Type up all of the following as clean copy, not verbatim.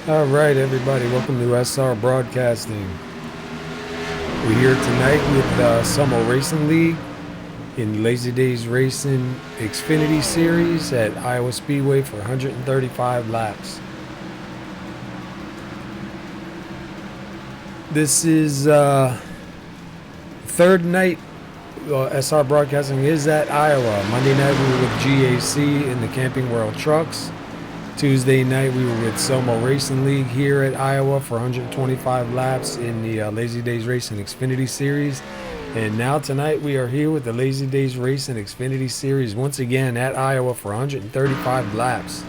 All right, everybody, welcome to SR Broadcasting. We're here tonight with SoMo Racing League in DAYZ Racing XFINITY Series at Iowa Speedway for 135 laps. This is third night. SR Broadcasting is at Iowa. Monday night we were with GAC in the Camping World Trucks. Tuesday night we were with SoMo Racing League here at Iowa for 125 laps in the DAYZ Racing XFINITY Series. And now tonight we are here with the DAYZ Racing XFINITY Series once again at Iowa for 135 laps.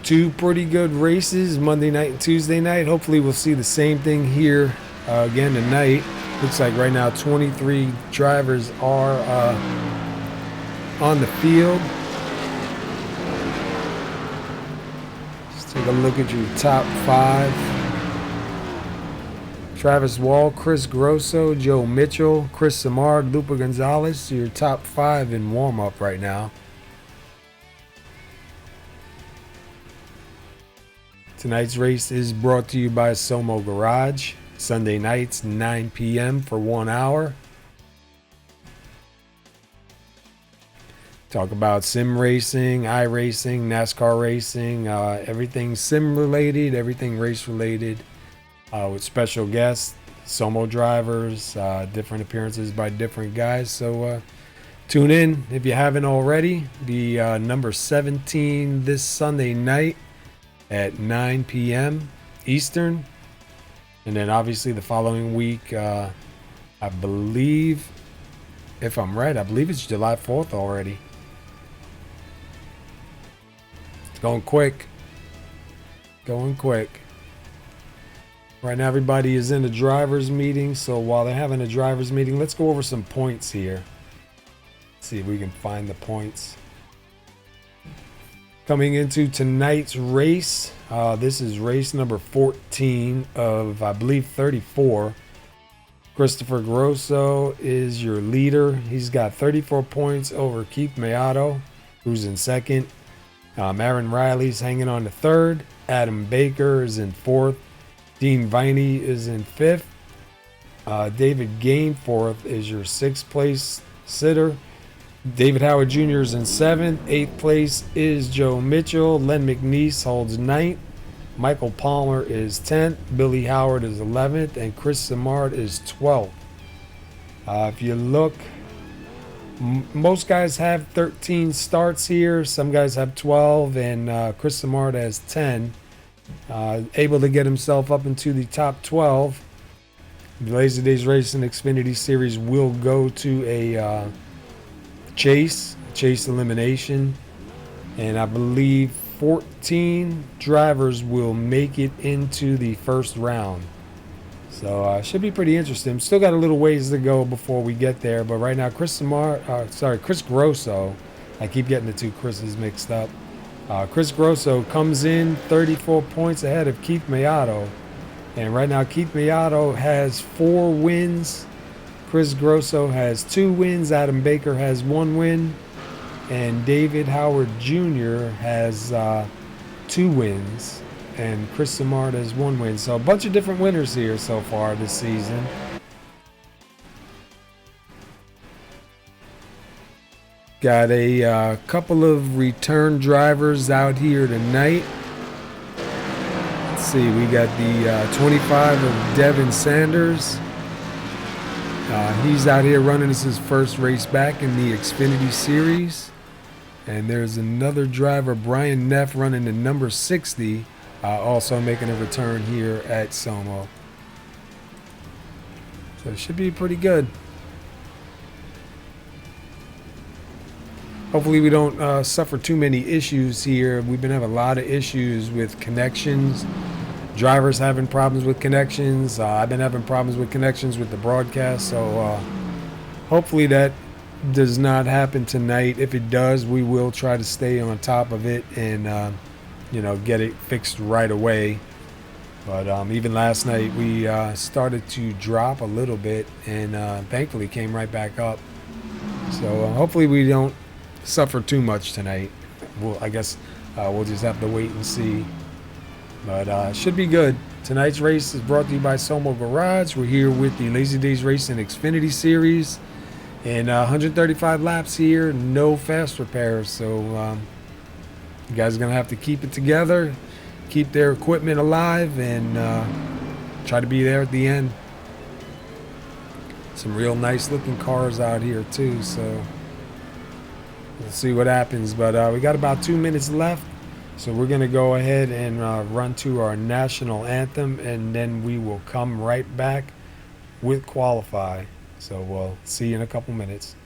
Two pretty good races, Monday night and Tuesday night. Hopefully we'll see the same thing here again tonight. Looks like right now 23 drivers are on the field. Take a look at your top five. Travis Wall, Chris Grosso, Joe Mitchell, Chris Samard, Lupa Gonzalez, your top five in warm-up right now. Tonight's race is brought to you by SoMo Garage. Sunday nights, 9 p.m. for 1 hour. Talk about sim racing, iRacing, NASCAR racing, everything sim related, everything race related, with special guests, SoMo drivers, different appearances by different guys. So tune in if you haven't already. The number 17 this Sunday night at 9 p.m. Eastern. And then obviously the following week, I believe, if I'm right, I believe it's July 4th already. Going quick. Right now everybody is in a driver's meeting, so while they're having a driver's meeting, let's go over some points here. Let's see if we can find the points. Coming into tonight's race, this is race number 14 of, I believe, 34. Christopher Grosso is your leader. He's got 34 points over Keith Mayato, who's in second. Aaron Riley's hanging on to third. Adam Baker is in fourth. Dean Viney is in fifth. David Gainforth is your sixth place sitter. David Howard Jr. is in seventh. Eighth place is Joe Mitchell. Len McNeese holds ninth. Michael Palmer is 10th. Billy Howard is 11th. And Chris Samard is 12th. If you look, most guys have 13 starts here. Some guys have 12, and Chris Samard has 10. Able to get himself up into the top 12. The DAYZ Racing XFINITY Series will go to a chase elimination, and I believe 14 drivers will make it into the first round. So should be pretty interesting. Still got a little ways to go before we get there, but right now Chris Grosso, I keep getting the two Chris's mixed up. Chris Grosso comes in 34 points ahead of Keith Mayato, and right now Keith Mayato has 4 wins. Chris Grosso has 2 wins. Adam Baker has 1 win, and David Howard Jr. has 2 wins. And Chris Samard has 1 win. So a bunch of different winners here so far this season. Got a couple of return drivers out here tonight. Let's see, we got the 25 of Devin Sanders. He's out here running. This is his first race back in the XFINITY Series. And there's another driver, Brian Neff, running the number 60. Also making a return here at SoMo. So it should be pretty good. Hopefully we don't suffer too many issues here. We've been having a lot of issues with connections. Drivers having problems with connections. I've been having problems with connections with the broadcast. So hopefully that does not happen tonight. If it does, we will try to stay on top of it and get it fixed right away. But even last night we started to drop a little bit, and thankfully came right back up. So hopefully we don't suffer too much tonight. Well, I guess We'll just have to wait and see. But should be good. Tonight's race is brought to you by SoMo Garage. We're here with the Lazy Days Racing Xfinity Series. And 135 laps here, no fast repairs. So you guys are going to have to keep it together, keep their equipment alive, and try to be there at the end. Some real nice looking cars out here too, so we'll see what happens. But we got about 2 minutes left, so we're going to go ahead and run to our national anthem, and then we will come right back with qualify. So we'll see you in a couple minutes.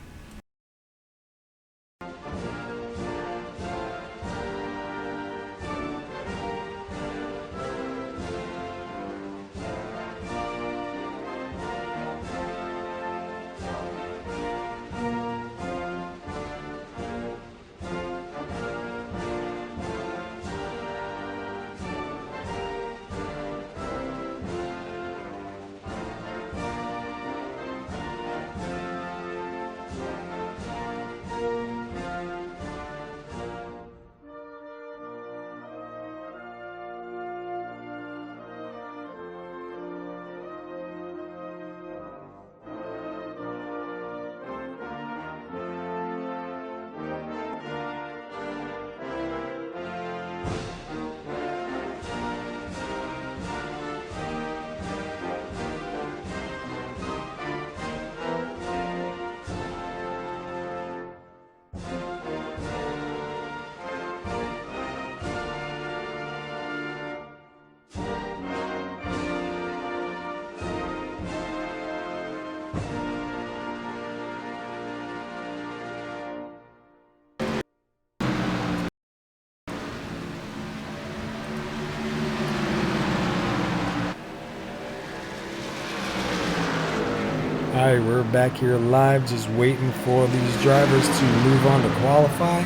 All right, we're back here live, just waiting for these drivers to move on to qualify.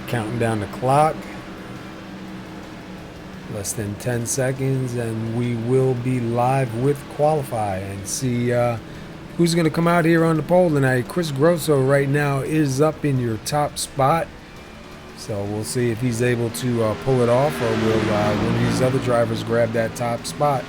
Counting down the clock. Less than 10 seconds, and we will be live with qualify and see who's going to come out here on the pole tonight. Chris Grosso right now is up in your top spot. So we'll see if he's able to pull it off, or will one of these other drivers grab that top spot.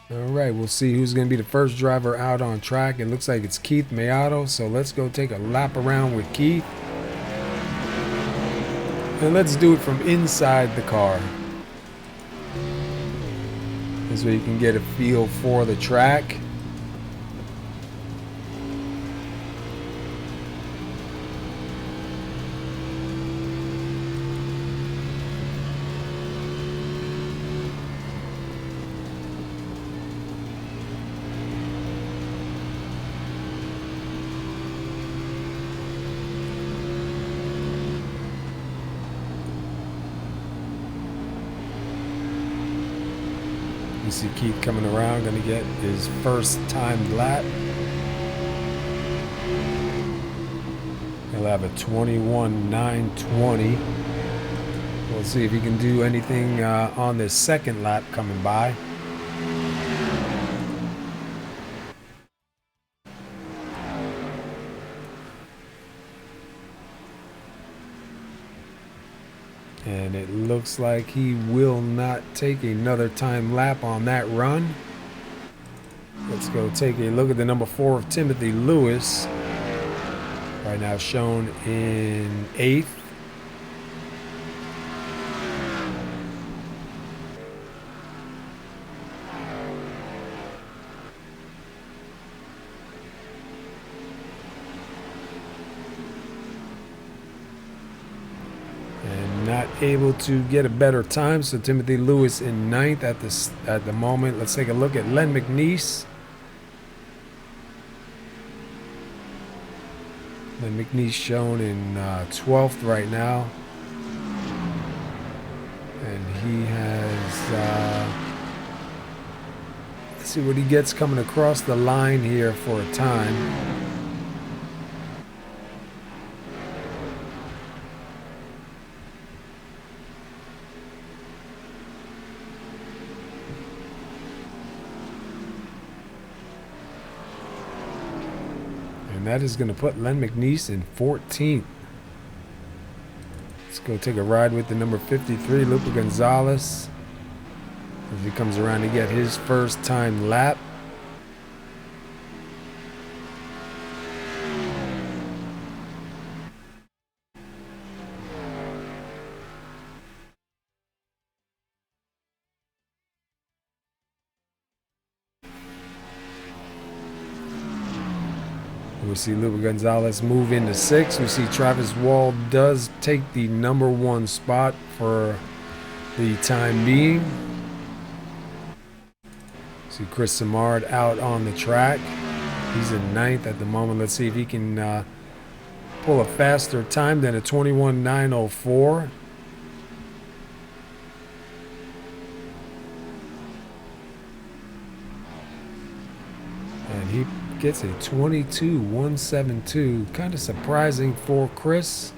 All right, we'll see who's going to be the first driver out on track. It looks like it's Keith Mayato, so let's go take a lap around with Keith. And let's do it from inside the car, this way you can get a feel for the track. You see Keith coming around, going to get his first timed lap. He'll have a 21.920. We'll see if he can do anything on this second lap coming by. And it looks like he will not take another time lap on that run. Let's go take a look at the number 4 of Timothy Lewis. Right now shown in 8th. Not able to get a better time, so Timothy Lewis in 9th at the moment. Let's take a look at Len McNeese. Len McNeese shown in 12th right now, and he has let's see what he gets coming across the line here for a time. And that is going to put Len McNeese in 14th. Let's go take a ride with the number 53, Lupe Gonzalez, as he comes around to get his first time lap. We see Lupe Gonzalez move into 6th. We see Travis Wall does take the number 1 spot for the time being. See Chris Simard out on the track. He's in 9th at the moment. Let's see if he can pull a faster time than a 21.904. And he gets a 22.172. Kind of surprising for Chris.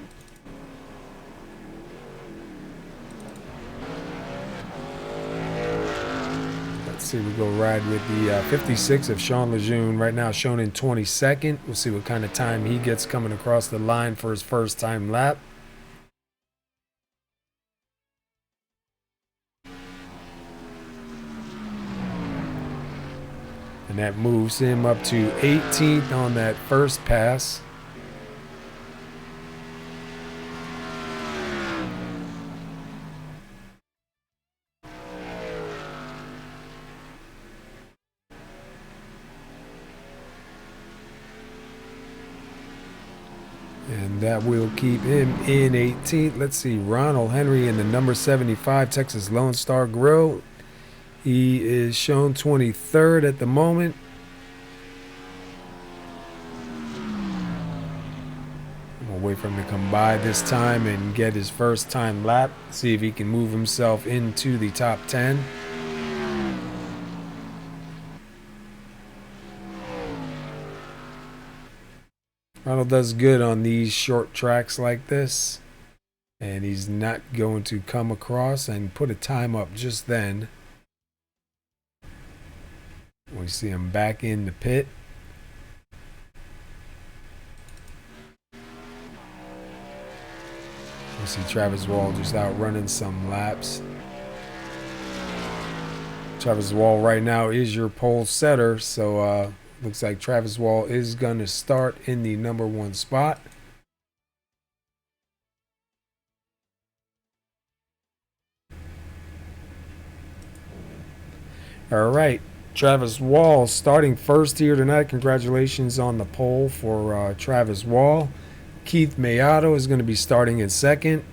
Let's see, we go ride with the 56 of Sean Lejeune. Right now shown in 22nd. We'll see what kind of time he gets coming across the line for his first time lap. And that moves him up to 18th on that first pass. And that will keep him in 18th. Let's see, Ronald Henry in the number 75 Texas Lone Star Grill. He is shown 23rd at the moment. We'll wait for him to come by this time and get his first time lap. See if he can move himself into the top 10. Ronald does good on these short tracks like this. And he's not going to come across and put a time up just then. We see him back in the pit. We see Travis Wall just out running some laps. Travis Wall right now is your pole setter, so looks like Travis Wall is going to start in the number 1 spot. All right. Travis Wall starting first here tonight. Congratulations on the pole for Travis Wall. Keith Mayato is going to be starting in 2nd.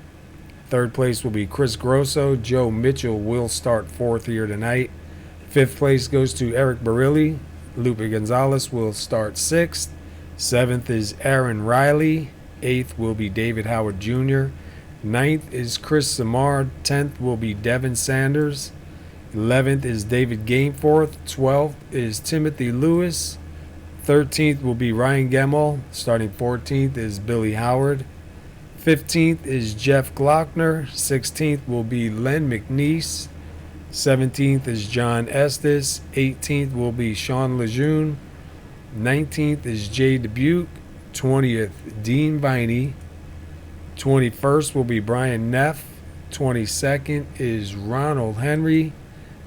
3rd place will be Chris Grosso. Joe Mitchell will start 4th here tonight. 5th place goes to Eric Barilli. Lupe Gonzalez will start 6th. 7th is Aaron Riley. 8th will be David Howard Jr. 9th is Chris Simard. 10th will be Devin Sanders. 11th is David Gainforth. 12th is Timothy Lewis. 13th will be Ryan Gemmel. Starting 14th is Billy Howard. 15th is Jeff Glockner. 16th will be Len McNeese. 17th is John Estes. 18th will be Sean Lejeune. 19th is Jay Dubuque. 20th, Dean Viney. 21st will be Brian Neff. 22nd is Ronald Henry.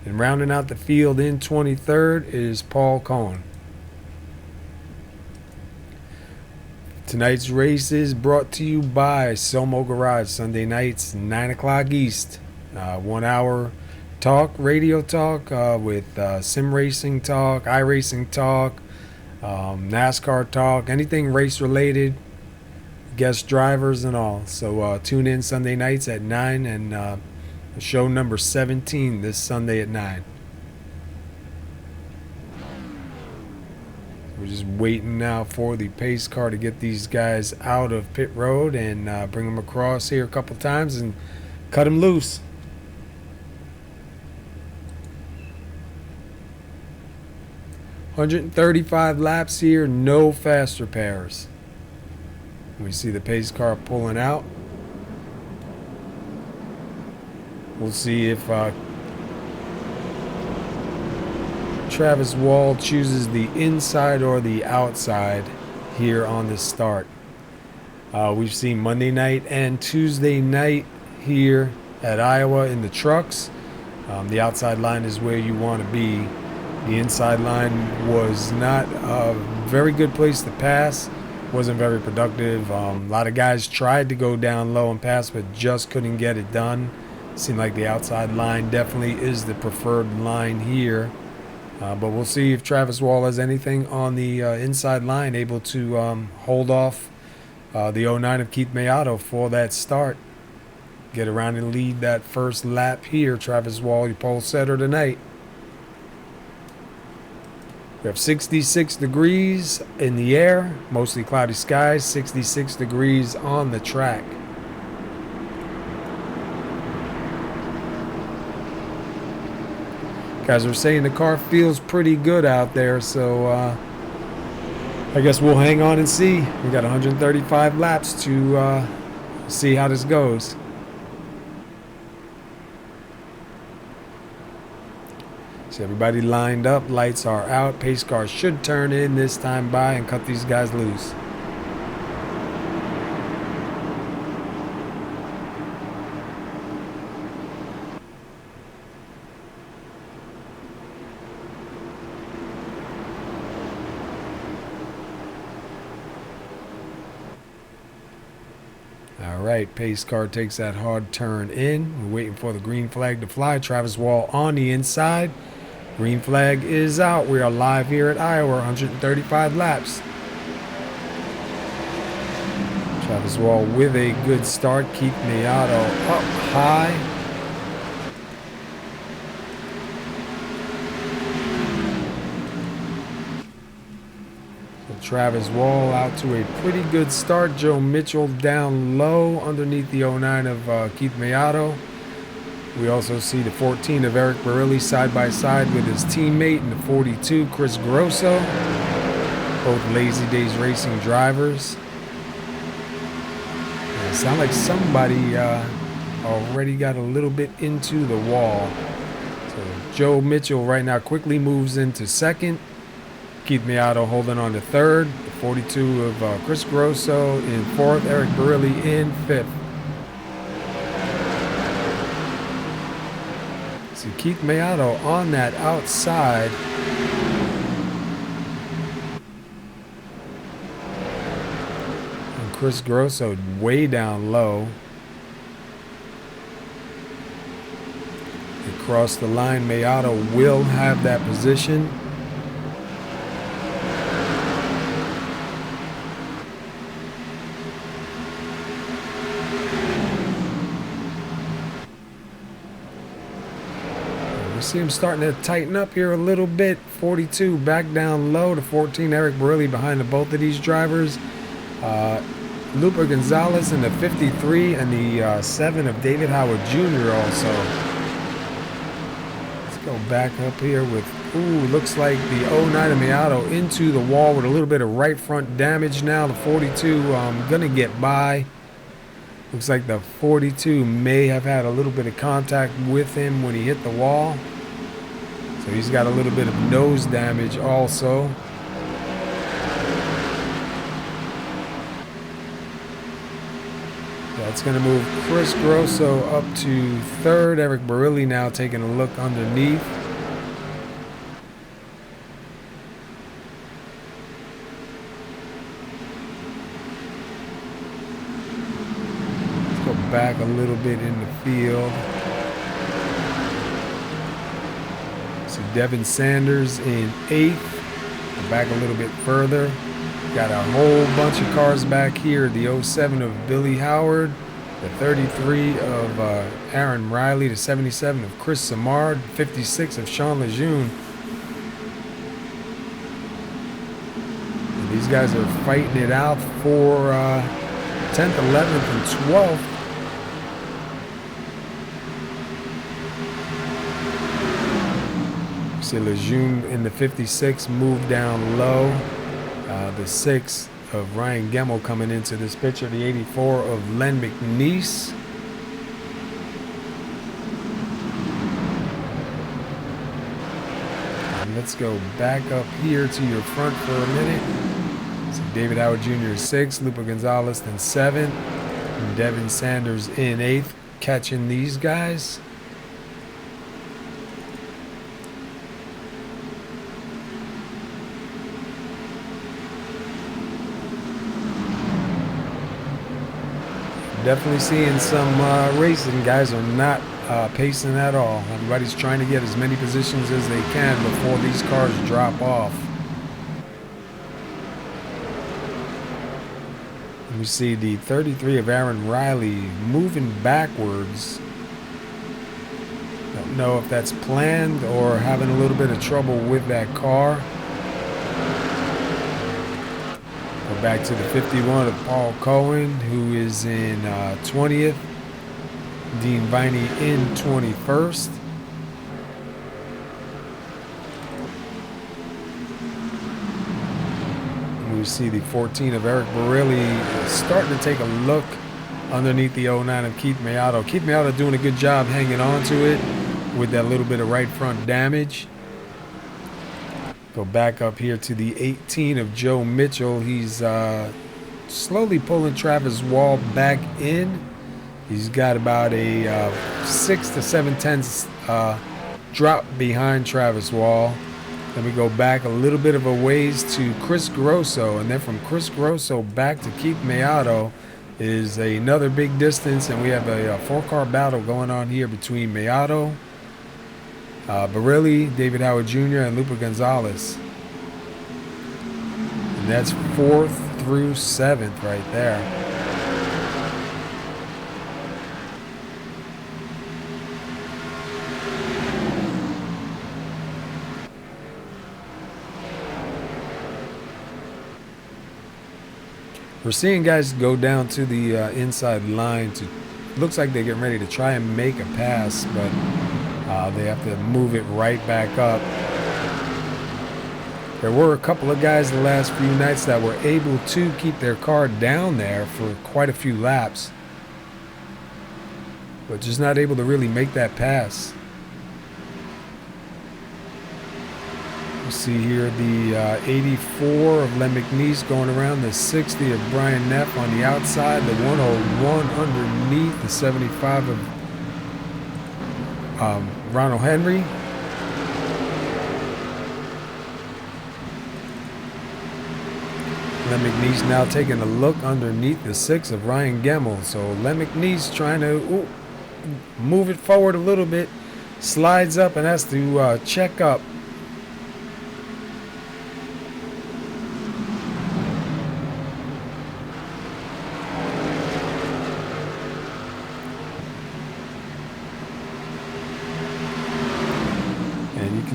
And rounding out the field in 23rd is Paul Cohen. Tonight's race is brought to you by SoMo Garage. Sunday nights, 9 o'clock East. 1 hour talk, radio talk with sim racing talk, iRacing talk, NASCAR talk, anything race related, guest drivers and all. So tune in Sunday nights at 9 and show number 17 this Sunday at 9. We're just waiting now for the pace car to get these guys out of pit road and bring them across here a couple times and cut them loose. $135 laps here, no faster pairs. We see the pace car pulling out. We'll see if Travis Wall chooses the inside or the outside here on this start. We've seen Monday night and Tuesday night here at Iowa in the trucks. The outside line is where you want to be. The inside line was not a very good place to pass. Wasn't very productive. A lot of guys tried to go down low and pass, but just couldn't get it done. Seemed like the outside line definitely is the preferred line here. But we'll see if Travis Wall has anything on the inside line, able to hold off the 09 of Keith Mayato for that start. Get around and lead that first lap here. Travis Wall, your pole setter tonight. We have 66 degrees in the air, mostly cloudy skies, 66 degrees on the track. Guys are saying the car feels pretty good out there, so I guess we'll hang on and see. We got 135 laps to see how this goes. So everybody lined up, lights are out. Pace cars should turn in this time by and cut these guys loose. All right, pace car takes that hard turn in. We're waiting for the green flag to fly. Travis Wall on the inside. Green flag is out. We are live here at Iowa, 135 laps. Travis Wall with a good start. Keith Mayato up high. So Travis Wall out to a pretty good start. Joe Mitchell down low underneath the 09 of Keith Mayato. We also see the 14 of Eric Barilli side by side with his teammate and the 42, Chris Grosso. Both Lazy Days Racing drivers. It sounds like somebody already got a little bit into the wall. So Joe Mitchell right now quickly moves into second. Keith Mayato holding on to third. The 42 of Chris Grosso in fourth. Eric Barilli in fifth. See Keith Mayato on that outside. And Chris Grosso way down low. Across the line, Mayato will have that position. See him starting to tighten up here a little bit. 42 back down low to 14. Eric Barilli behind the both of these drivers. Lupa Gonzalez in the 53 and the 7 of David Howard Jr. also. Let's go back up here with, looks like the 09 of Mayato into the wall with a little bit of right front damage now. The 42 gonna get by. Looks like the 42 may have had a little bit of contact with him when he hit the wall. So he's got a little bit of nose damage also. That's going to move Chris Grosso up to third. Eric Barilli now taking a look underneath. Let's go back a little bit in the field. So Devin Sanders in eighth. Go back a little bit further. Got a whole bunch of cars back here. The 07 of Billy Howard, the 33 of Aaron Riley, the 77 of Chris Samard, 56 of Sean Lejeune. And these guys are fighting it out for 10th, 11th, and 12th. See Lejeune in the 56 moved down low. The 6 of Ryan Gemmel coming into this picture. The 84 of Len McNeese. And let's go back up here to your front for a minute. So David Howard Jr. is 6th, Lupe Gonzalez then 7th, and Devin Sanders in 8th, catching these guys. Definitely seeing some racing. Guys are not pacing at all. Everybody's trying to get as many positions as they can before these cars drop off. We see the 33 of Aaron Riley moving backwards. Don't know if that's planned or having a little bit of trouble with that car. Go back to the 51 of Paul Cohen, who is in 20th. Dean Viney in 21st. We see the 14 of Eric Barilli starting to take a look underneath the 09 of Keith Mayato. Keith Mayato doing a good job hanging on to it with that little bit of right front damage. Go back up here to the 18 of Joe Mitchell. He's slowly pulling Travis Wall back in. He's got about a 6 to 7 tenths drop behind Travis Wall. Then we go back a little bit of a ways to Chris Grosso, and then from Chris Grosso back to Keith Mayato is another big distance, and we have a 4-car battle going on here between Mayato, Barilli, David Howard Jr., and Lupe Gonzalez. And that's 4th through 7th right there. We're seeing guys go down to the inside line. Looks like they're getting ready to try and make a pass, but they have to move it right back up. There were a couple of guys the last few nights that were able to keep their car down there for quite a few laps, but just not able to really make that pass. You see here the 84 of Len McNeese going around, the 60 of Brian Neff on the outside, the 101 underneath, the 75 of Ronald Henry. Len McNeese now taking a look underneath the 6 of Ryan Gemmel. So Len McNeese trying to move it forward a little bit, slides up and has to check up.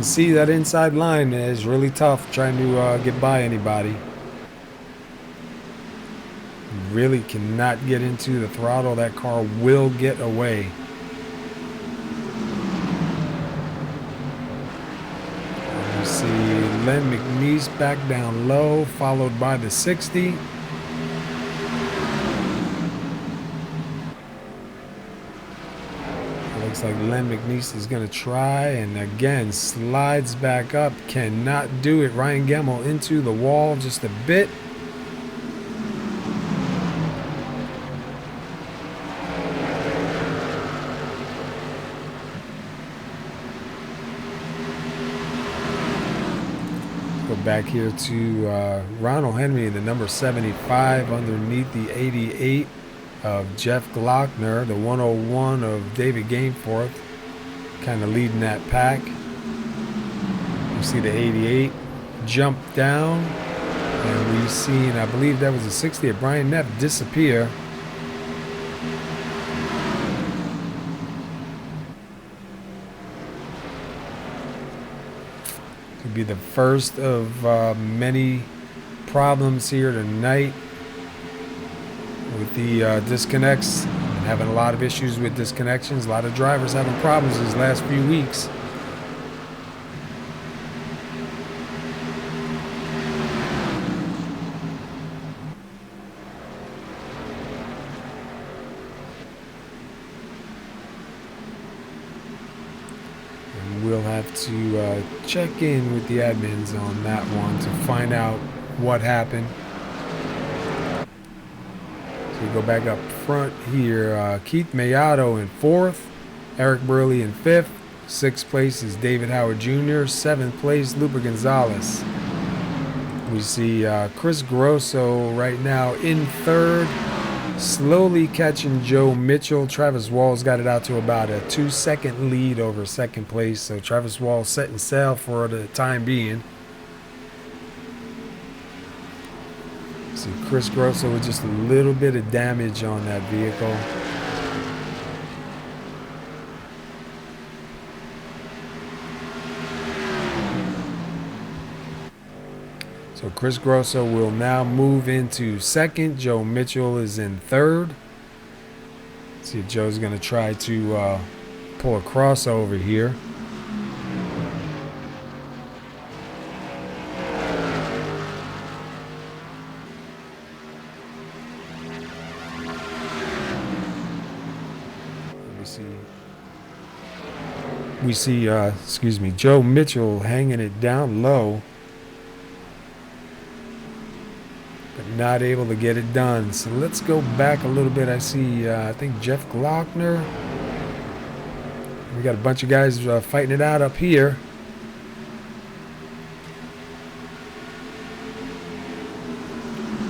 See that inside line is really tough trying to get by anybody. Really cannot get into the throttle. That car will get away. You see Len McNeese back down low, followed by the 60. Looks like Len McNeese is going to try, and again slides back up, cannot do it. Ryan Gemmel into the wall just a bit. Go back here to Ronald Henry, the number 75 underneath the 88 of Jeff Glockner, the 101 of David Gainforth, kind of leading that pack. You see the 88 jump down, and we've seen, I believe that was the 60 of Brian Neff, disappear. Could be the first of many problems here tonight with the disconnects. Having a lot of issues with disconnections. A lot of drivers having problems these last few weeks. And we'll have to check in with the admins on that one to find out what happened. We go back up front here. Keith Mayato in 4th. Eric Burley in 5th. 6th place is David Howard Jr. 7th place, Lupa Gonzalez. We see Chris Grosso right now in 3rd. Slowly catching Joe Mitchell. Travis Wall's got it out to about a 2-second lead over 2nd place. So Travis Wall setting sail for the time being. See Chris Grosso with just a little bit of damage on that vehicle. So Chris Grosso will now move into 2nd. Joe Mitchell is in 3rd. Let's see if Joe's going to try to pull a crossover here. We see, Joe Mitchell hanging it down low, but not able to get it done. So let's go back a little bit. I see, I think Jeff Glockner. We got a bunch of guys fighting it out up here.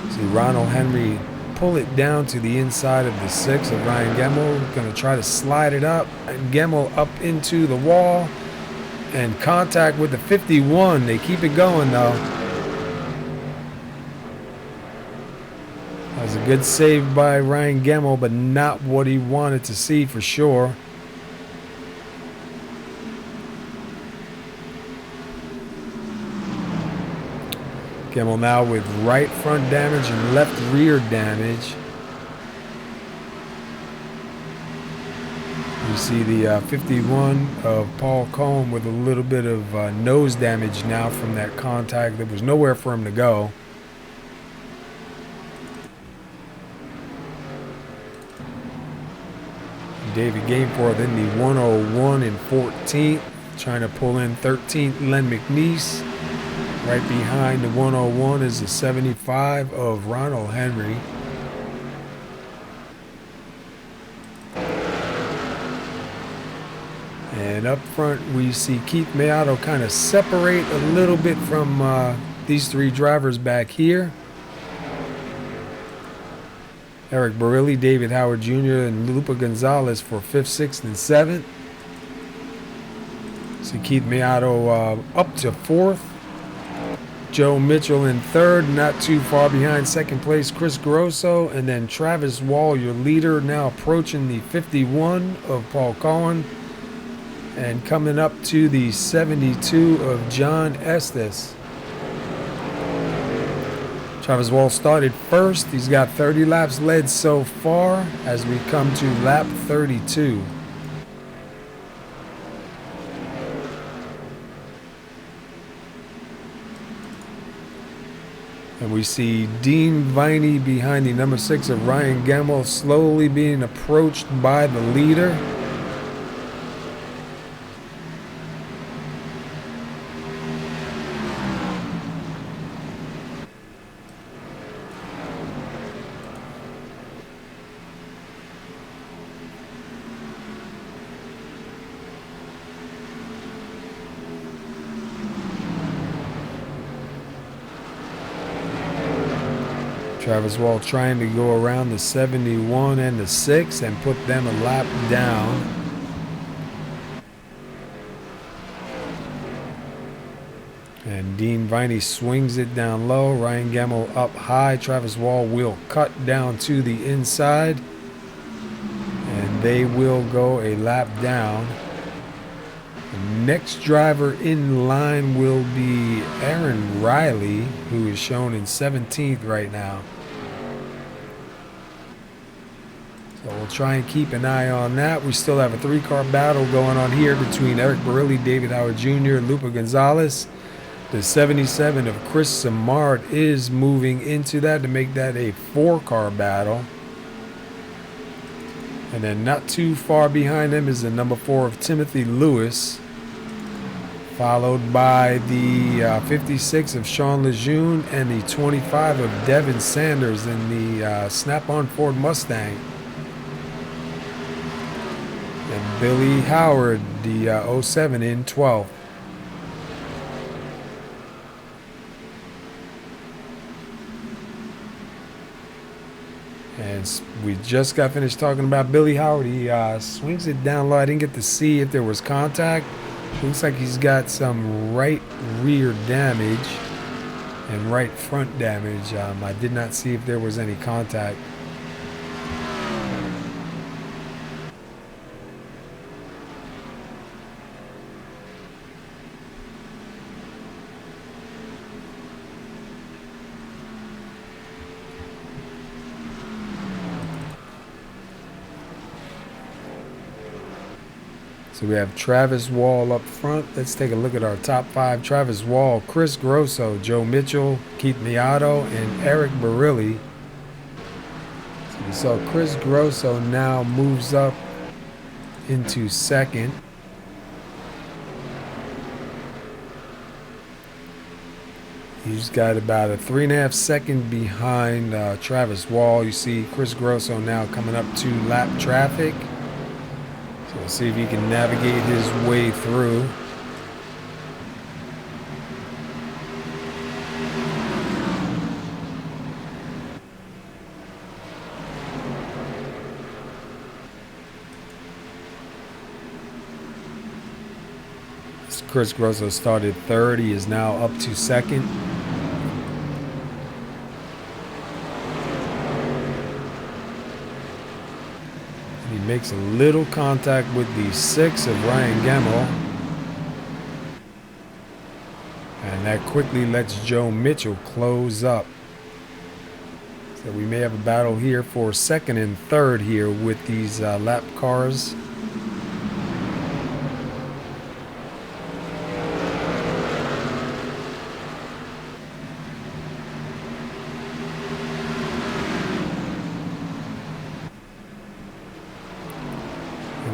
See Ronald Henry pull it down to the inside of the 6 of Ryan Gemmel. Going to try to slide it up, and Gemmel up into the wall and contact with the 51. They keep it going though. That was a good save by Ryan Gemmel, but not what he wanted to see for sure. Gemmel now with right front damage and left rear damage. You see the 51 of Paul Cohen with a little bit of nose damage now from that contact. There was nowhere for him to go. David Gameforth in the 101 and 14th, trying to pull in 13th. Len McNeese. Right behind the 101 is the 75 of Ronald Henry. And up front we see Keith Mayato kind of separate a little bit from these 3 drivers back here. Eric Barilli, David Howard Jr., and Lupa Gonzalez for 5th, 6th, and 7th. See Keith Mayato up to 4th. Joe Mitchell in 3rd, not too far behind 2nd place Chris Grosso, and then Travis Wall, your leader, now approaching the 51 of Paul Cohen, and coming up to the 72 of John Estes. Travis Wall started 1st. He's got 30 laps led so far as we come to lap 32. And we see Dean Viney behind the number 6 of Ryan Gemmel, slowly being approached by the leader. Travis Wall trying to go around the 71 and the 6 and put them a lap down. And Dean Viney swings it down low. Ryan Gemmel up high. Travis Wall will cut down to the inside. And they will go a lap down. The next driver in line will be Aaron Riley, who is shown in 17th right now. So we'll try and keep an eye on that. We still have a 3-car battle going on here between Eric Barilli, David Howard Jr., and Lupa Gonzalez. The 77 of Chris Samard is moving into that to make that a 4-car battle. And then not too far behind him is the number 4 of Timothy Lewis. followed by the 56 of Sean Lejeune and the 25 of Devin Sanders in the Snap-on Ford Mustang. And Billy Howard, the 07 in 12th. And we just got finished talking about Billy Howard. He swings it down low. I didn't get to see if there was contact. Looks like he's got some right rear damage and right front damage. I did not see if there was any contact. So we have Travis Wall up front. Let's take a look at our top 5. Travis Wall, Chris Grosso, Joe Mitchell, Keith Miato, and Eric Barilli. So we saw Chris Grosso now moves up into second. He's got about a 3.5 second behind Travis Wall. You see Chris Grosso now coming up to lap traffic. So we'll see if he can navigate his way through. Chris Grosso started third. He is now up to second. He makes a little contact with the 6 of Ryan Gemmell. And that quickly lets Joe Mitchell close up. So we may have a battle here for second and third here with these lap cars.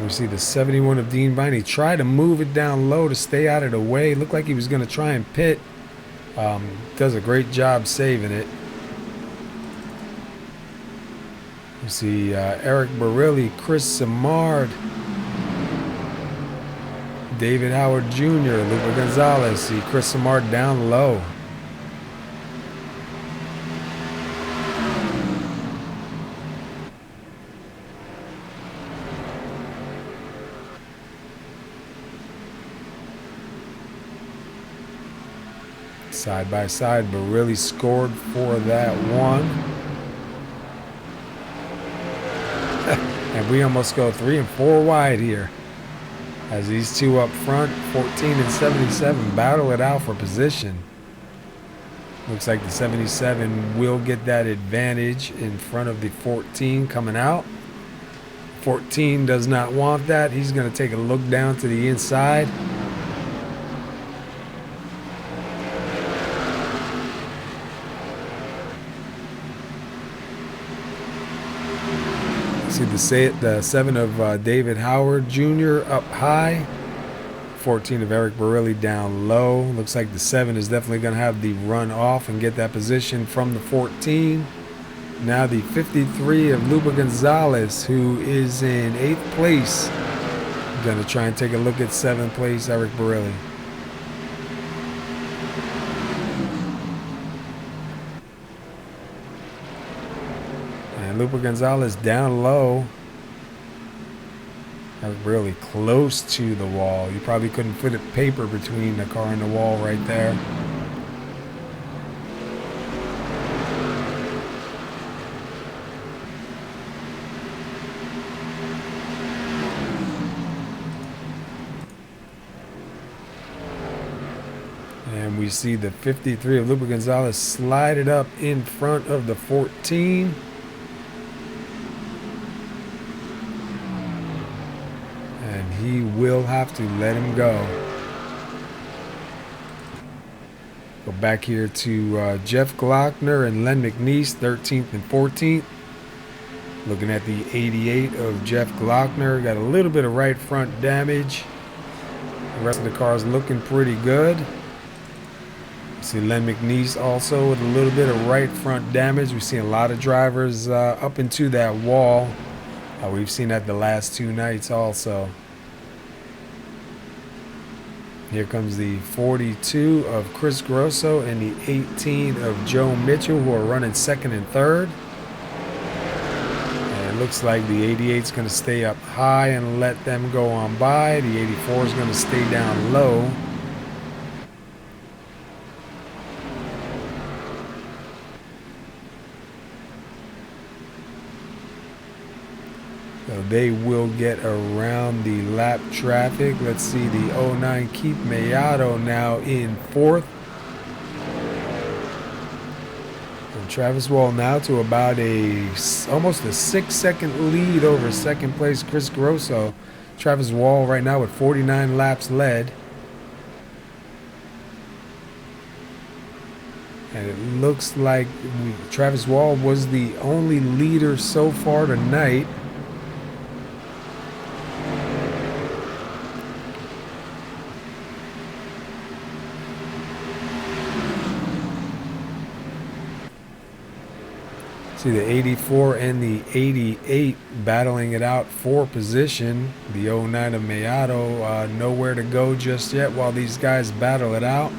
We see the 71 of Dean Vine. He tried to move it down low to stay out of the way. Looked like he was going to try and pit. Does a great job saving it. You see Eric Barilli, Chris Simard, David Howard Jr., Lupa Gonzalez. See Chris Simard down low. Side by side, but really scored for that one. And we almost go 3 and 4 wide here. As these two up front, 14 and 77, battle it out for position. Looks like the 77 will get that advantage in front of the 14 coming out. 14 does not want that. He's going to take a look down to the inside. See the 7 of David Howard Jr. up high. 14 of Eric Barilli down low. Looks like the 7 is definitely going to have the run off and get that position from the 14. Now the 53 of Lupa Gonzalez, who is in 8th place. Going to try and take a look at 7th place, Eric Barilli. And Lupa Gonzalez down low. Really close to the wall. You probably couldn't fit a paper between the car and the wall right there. And we see the 53 of Lupa Gonzalez slide it up in front of the 14. He will have to let him go. Go back here to Jeff Glockner and Len McNeese, 13th and 14th. Looking at the 88 of Jeff Glockner. Got a little bit of right front damage. The rest of the cars looking pretty good. See Len McNeese also with a little bit of right front damage. We've seen a lot of drivers up into that wall. We've seen that the last 2 nights also. Here comes the 42 of Chris Grosso and the 18 of Joe Mitchell, who are running second and third. And it looks like the 88 is going to stay up high and let them go on by. The 84 is going to stay down low. So they will get around the lap traffic. Let's see, the 09 Keith Mayato now in fourth. And Travis Wall now to about almost a 6-second lead over second place Chris Grosso. Travis Wall right now with 49 laps led. And it looks like Travis Wall was the only leader so far tonight. See the 84 and the 88 battling it out for position. The 09 of Mayato nowhere to go just yet while these guys battle it out.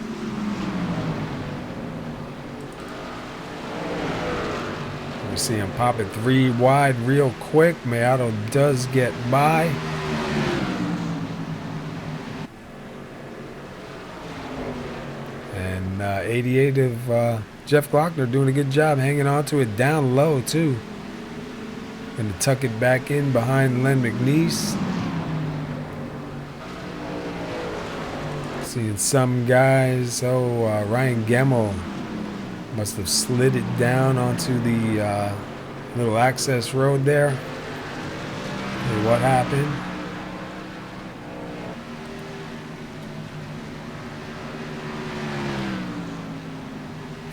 We see him pop it 3 wide real quick. Mayato does get by. And 88 of Jeff Glockner doing a good job hanging on to it down low too. Going to tuck it back in behind Len McNeese. Seeing some guys, Ryan Gemmel must have slid it down onto the little access road there. See what happened.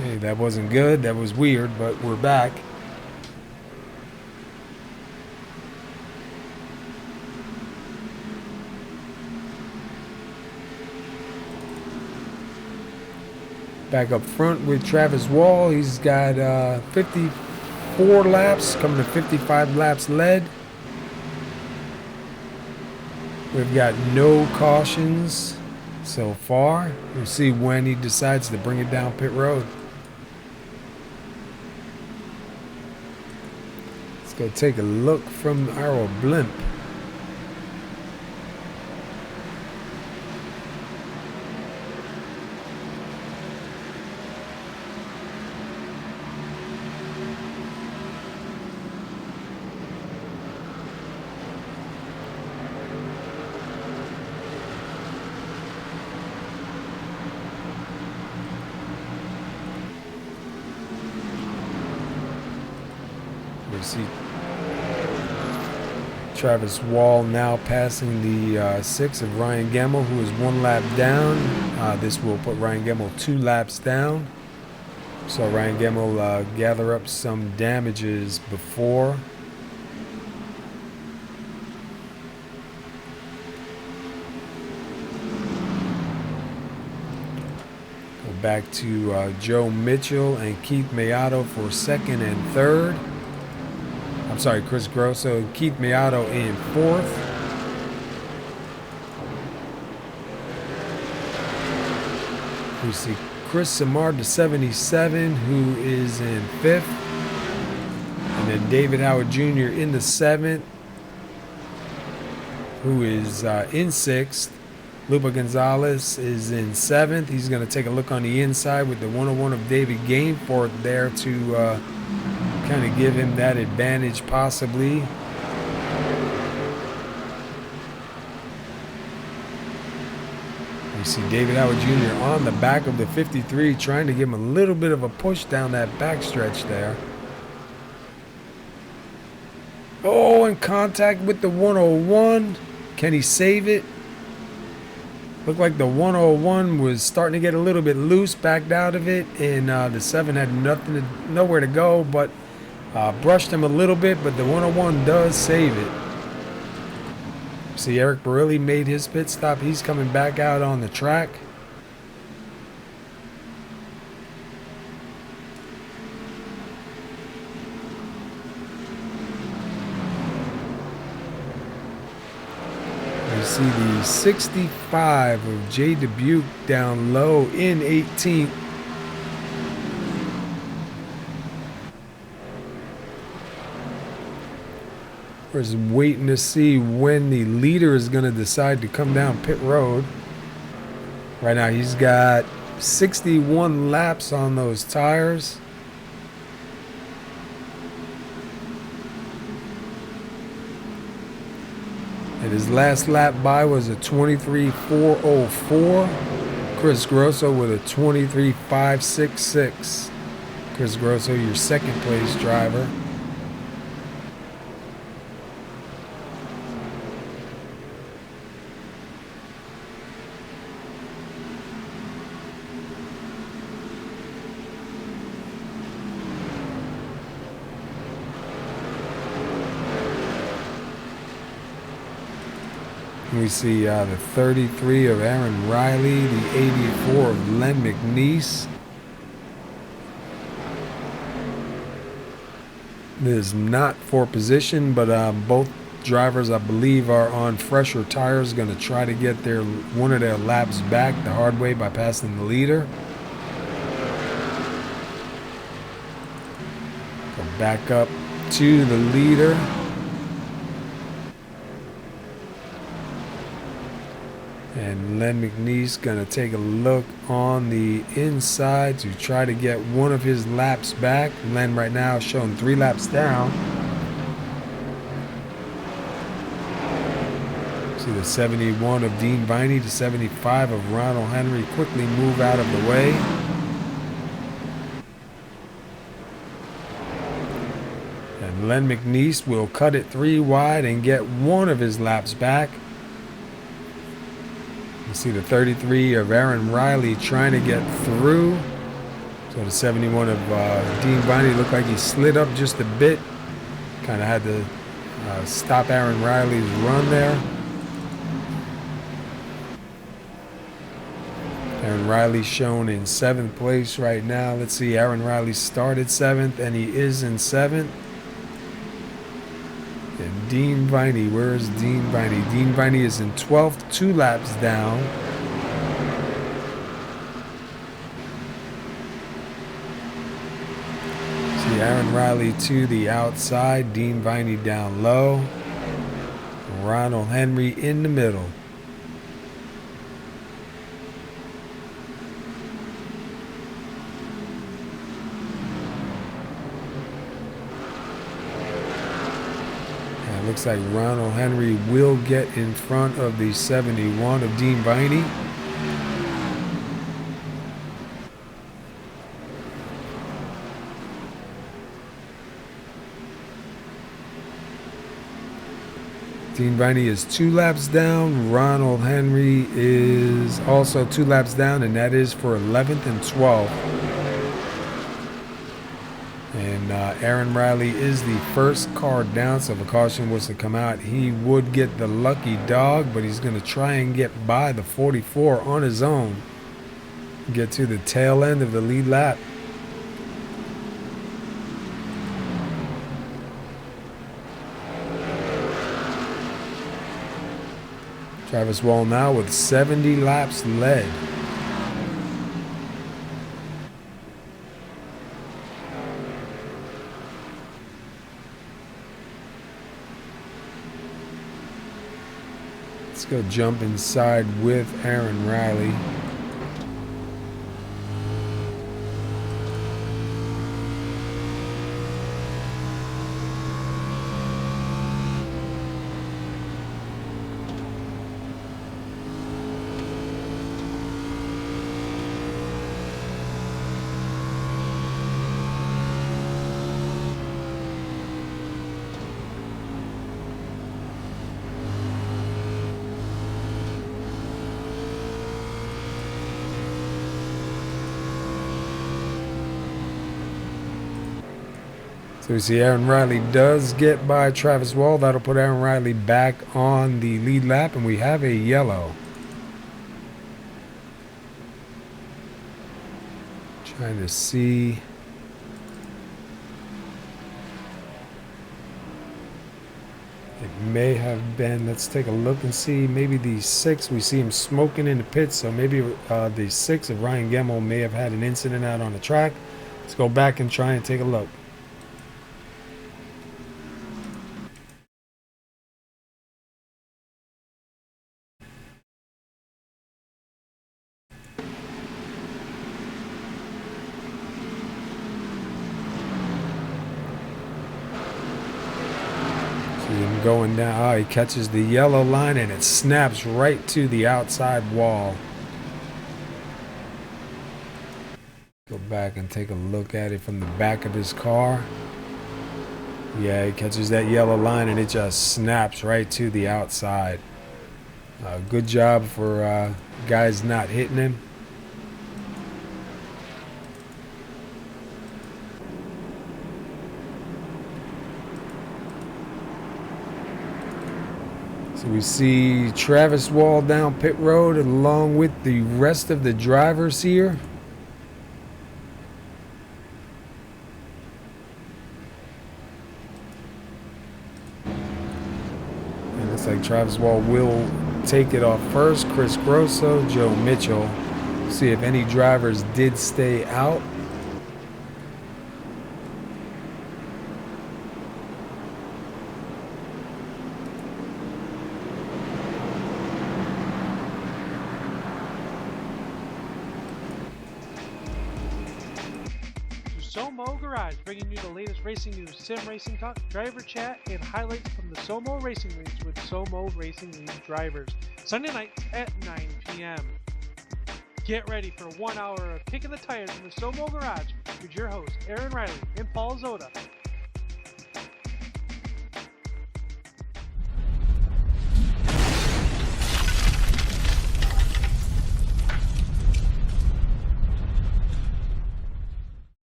Okay, that wasn't good. That was weird, but we're back. Back up front with Travis Wall. He's got 54 laps, coming to 55 laps led. We've got no cautions so far. We'll see when he decides to bring it down pit road. Let's go take a look from our blimp. We see Travis Wall now passing the 6 of Ryan Gemmel, who is 1 lap down. This will put Ryan Gemmel 2 laps down. So Ryan Gemmel gather up some damages before. Go back to Joe Mitchell and Keith Mayato for second and third. I'm sorry, Chris Grosso and Keith Mayato in fourth. We see Chris Samard to 77, who is in fifth. And then David Howard Jr. in the seventh, who is in sixth. Lupa Gonzalez is in seventh. He's going to take a look on the inside with the 101 of David Gainforth there to kind of give him that advantage possibly. You see David Howard Jr. on the back of the 53 trying to give him a little bit of a push down that backstretch there. Oh, in contact with the 101. Can he save it? Looked like the 101 was starting to get a little bit loose, backed out of it, and the 7 had nowhere to go, but brushed him a little bit, but the 101 does save it. See, Eric Barilli made his pit stop. He's coming back out on the track. You see the 65 of Jay Dubuque down low in 18th. We're just waiting to see when the leader is going to decide to come down pit road. Right now he's got 61 laps on those tires. And his last lap by was a 23.404. Chris Grosso with a 23.566. Chris Grosso, your second place driver. We see the 33 of Aaron Riley, the 84 of Len McNeese. This is not for position, but both drivers, I believe, are on fresher tires, going to try to get one of their laps back the hard way by passing the leader. Go back up to the leader. And Len McNeese gonna take a look on the inside to try to get one of his laps back. Len right now showing 3 laps down. See the 71 of Dean Viney, the 75 of Ronald Henry quickly move out of the way. And Len McNeese will cut it 3 wide and get one of his laps back. See the 33 of Aaron Riley trying to get through. So the 71 of Dean Viney looked like he slid up just a bit. Kind of had to stop Aaron Riley's run there. Aaron Riley shown in 7th place right now. Let's see, Aaron Riley started 7th and he is in 7th. And Dean Viney, where is Dean Viney? Dean Viney is in 12th, 2 laps down. See Aaron Riley to the outside, Dean Viney down low. Ronald Henry in the middle. Looks like Ronald Henry will get in front of the 71 of Dean Viney. Dean Viney is 2 laps down. Ronald Henry is also 2 laps down, and that is for 11th and 12th. And Aaron Riley is the first car down, so if a caution was to come out, he would get the lucky dog, but he's going to try and get by the 44 on his own. Get to the tail end of the lead lap. Travis Wall now with 70 laps led. Let's go jump inside with Aaron Riley. So we see Aaron Riley does get by Travis Wall. That'll put Aaron Riley back on the lead lap, and we have a yellow. Trying to see. It may have been, let's take a look and see, maybe the 6, we see him smoking in the pits, so maybe the 6 of Ryan Gemmel may have had an incident out on the track. Let's go back and try and take a look. Him going down. Oh, he catches the yellow line and it snaps right to the outside wall. Go back and take a look at it from the back of his car. Yeah, he catches that yellow line and it just snaps right to the outside. Good job for guys not hitting him. So we see Travis Wall down pit road along with the rest of the drivers here. And looks like Travis Wall will take it off first. Chris Grosso, Joe Mitchell. See if any drivers did stay out. SoMo Garage, bringing you the latest racing news, sim racing talk, driver chat, and highlights from the SoMo Racing Leagues with SoMo Racing League drivers. Sunday nights at 9 p.m. Get ready for 1 hour of kicking the tires in the SoMo Garage with your hosts, Aaron Riley and Paul Zoda.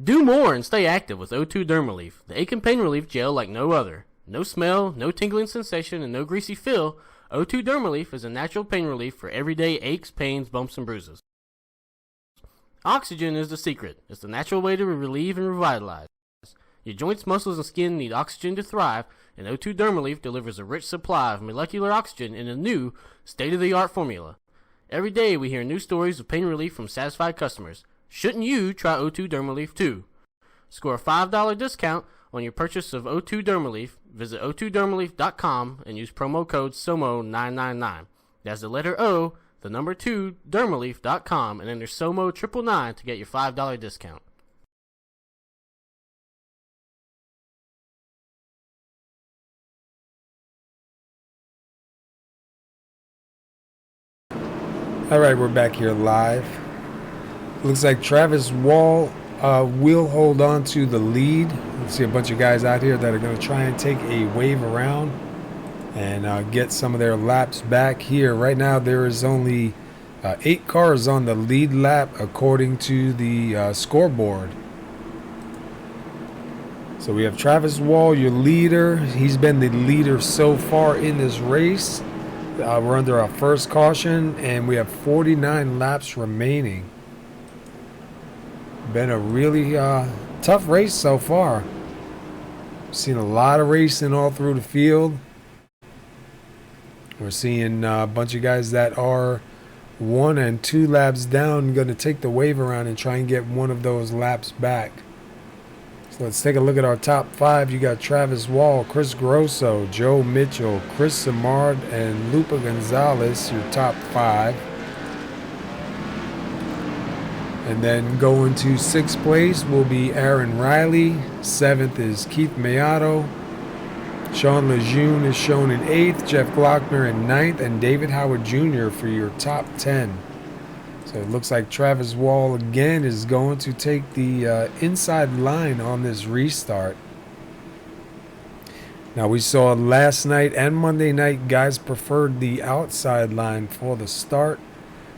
Do more and stay active with O2 Dermalief, the ache and pain relief gel like no other. No smell, no tingling sensation, and no greasy feel. O2 Dermalief is a natural pain relief for everyday aches, pains, bumps, and bruises. Oxygen is the secret. It's the natural way to relieve and revitalize. Your joints, muscles, and skin need oxygen to thrive, and O2 Dermalief delivers a rich supply of molecular oxygen in a new, state-of-the-art formula. Every day we hear new stories of pain relief from satisfied customers. Shouldn't you try O2 Dermalief too? Score a $5 discount on your purchase of O2 Dermalief. Visit O2Dermalief.com and use promo code SOMO999. That's the letter O, the number 2, Dermalief.com, and enter SOMO999 to get your $5 discount. All right, we're back here live. Looks like Travis Wall will hold on to the lead. You see a bunch of guys out here that are going to try and take a wave around and get some of their laps back here. Right now there is only 8 cars on the lead lap according to the scoreboard. So we have Travis Wall, your leader. He's been the leader so far in this race. We're under our first caution and we have 49 laps remaining. Been a really tough race so far. Seen a lot of racing all through the field. We're seeing a bunch of guys that are 1 and 2 laps down, going to take the wave around and try and get one of those laps back. So let's take a look at our top 5. You got Travis Wall, Chris Grosso, Joe Mitchell, Chris Simard, and Lupa Gonzalez, your top 5. And then going to 6th place will be Aaron Riley. 7th is Keith Mayato. Sean Lejeune is shown in 8th. Jeff Glockner in 9th. And David Howard Jr. for your top 10. So it looks like Travis Wall again is going to take the inside line on this restart. Now we saw last night and Monday night guys preferred the outside line for the start.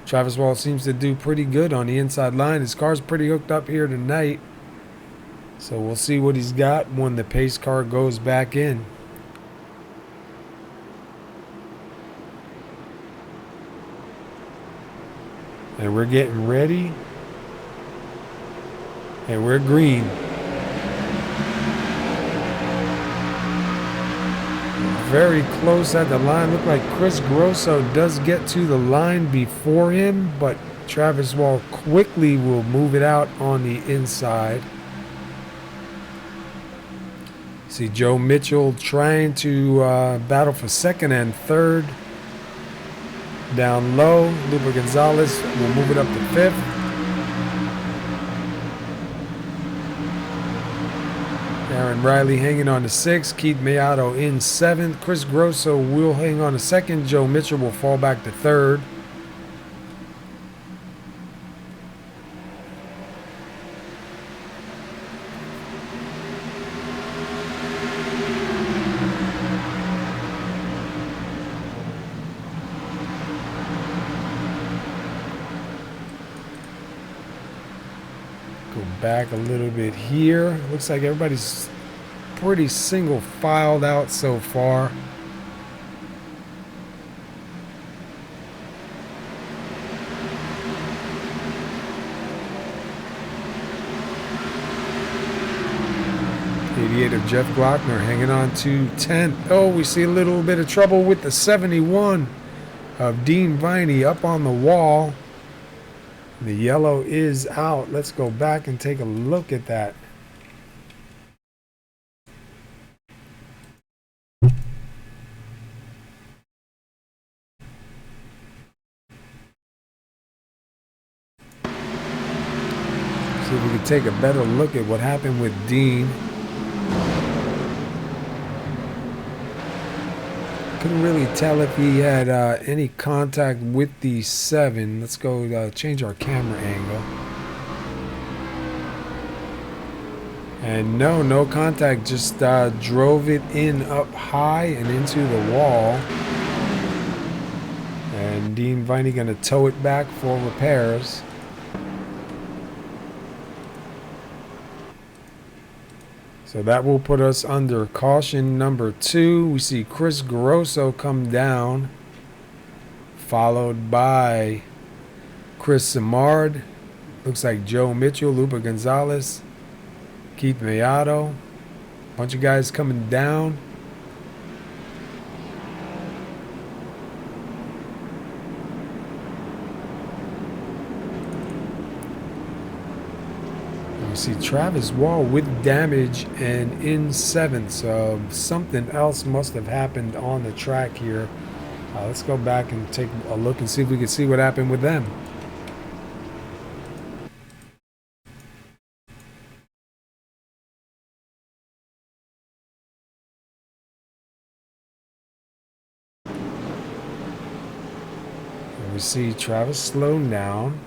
Travis Wall seems to do pretty good on the inside line. His car's pretty hooked up here tonight. So we'll see what he's got when the pace car goes back in. And we're getting ready. And we're green. Very close at the line. Look like Chris Grosso does get to the line before him, but Travis Wall quickly will move it out on the inside. See Joe Mitchell trying to battle for second and third. Down low, Lupe Gonzalez will move it up to fifth. Aaron Riley hanging on to sixth. Keith Mayato in seventh. Chris Grosso will hang on to second. Joe Mitchell will fall back to third. Go back a little bit here. Looks like everybody's pretty single filed out so far. '88 of Jeff Glockner hanging on to 10th. Oh, we see a little bit of trouble with the 71 of Dean Viney up on the wall. The yellow is out. Let's go back and take a look at that. See if we can take a better look at what happened with Dean. Couldn't really tell if he had any contact with the 7. Let's go change our camera angle. And no contact, just drove it in up high and into the wall. And Dean Viney gonna tow it back for repairs. So that will put us under caution number 2. We see Chris Grosso come down, followed by Chris Simard. Looks like Joe Mitchell, Lupe Gonzalez, Keith Mayato. Bunch of guys coming down. See Travis Wall with damage and in 7th, so something else must have happened on the track here. Let's go back and take a look and see if we can see what happened with them. And we see Travis slowing down.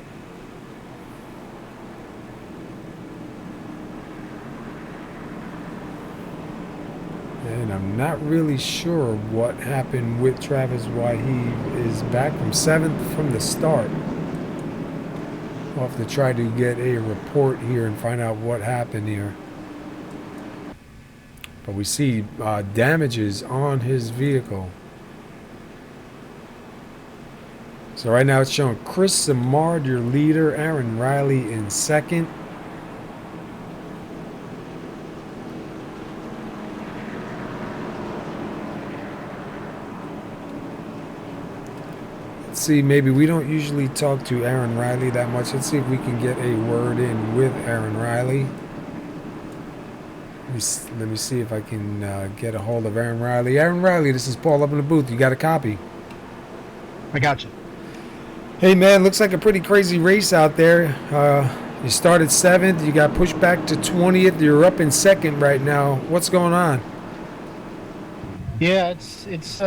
And I'm not really sure what happened with Travis, why he is back from 7th from the start. We'll have to try to get a report here and find out what happened here. But we see damages on his vehicle. So right now it's showing Chris Simard, your leader, Aaron Riley in 2nd. See, maybe we don't usually talk to Aaron Riley that much. Let's see if we can get a word in with Aaron Riley. Let me see if I can get a hold of Aaron Riley. Aaron Riley, this is Paul up in the booth. You got a copy? I got you. Hey man, looks like a pretty crazy race out there. You started 7th, you got pushed back to 20th. You're up in 2nd right now. What's going on? Yeah, it's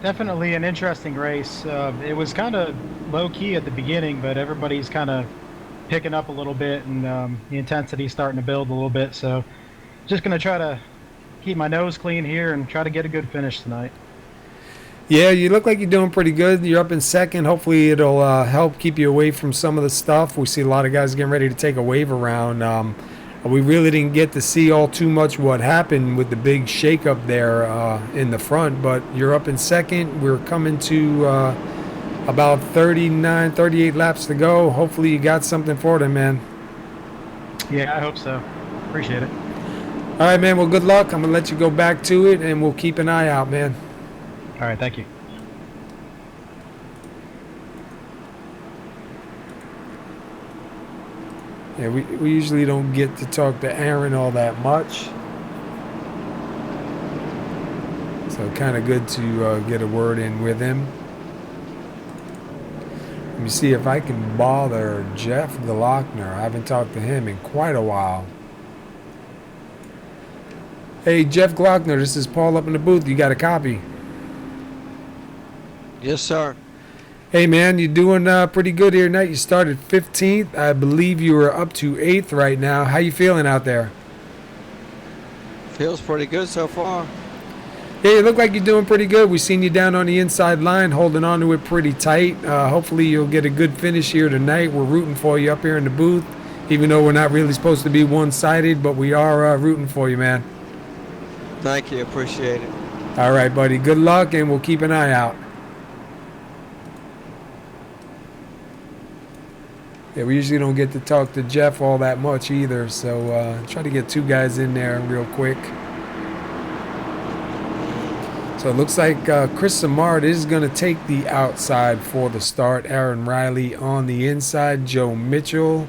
definitely an interesting race. It was kind of low-key at the beginning, but everybody's kind of picking up a little bit, and the intensity's starting to build a little bit. So just going to try to keep my nose clean here and try to get a good finish tonight. Yeah, you look like you're doing pretty good. You're up in 2nd. Hopefully it'll help keep you away from some of the stuff. We see a lot of guys getting ready to take a wave around. We really didn't get to see all too much what happened with the big shakeup there in the front, but you're up in second. We're coming to about 39, 38 laps to go. Hopefully you got something for them, man. Yeah, I hope so. Appreciate it. All right, man. Well, good luck. I'm going to let you go back to it, and we'll keep an eye out, man. All right, thank you. Yeah, we usually don't get to talk to Aaron all that much. So kind of good to get a word in with him. Let me see if I can bother Jeff Glockner. I haven't talked to him in quite a while. Hey, Jeff Glockner, this is Paul up in the booth. You got a copy? Yes, sir. Hey, man, you're doing pretty good here tonight. You started 15th. I believe you are up to 8th right now. How you feeling out there? Feels pretty good so far. Yeah, you look like you're doing pretty good. We've seen you down on the inside line, holding on to it pretty tight. Hopefully you'll get a good finish here tonight. We're rooting for you up here in the booth, even though we're not really supposed to be one-sided, but we are rooting for you, man. Thank you. Appreciate it. All right, buddy. Good luck, and we'll keep an eye out. Yeah, we usually don't get to talk to Jeff all that much either, so try to get two guys in there real quick. So it looks like Chris Samard is going to take the outside for the start. Aaron Riley on the inside. Joe Mitchell,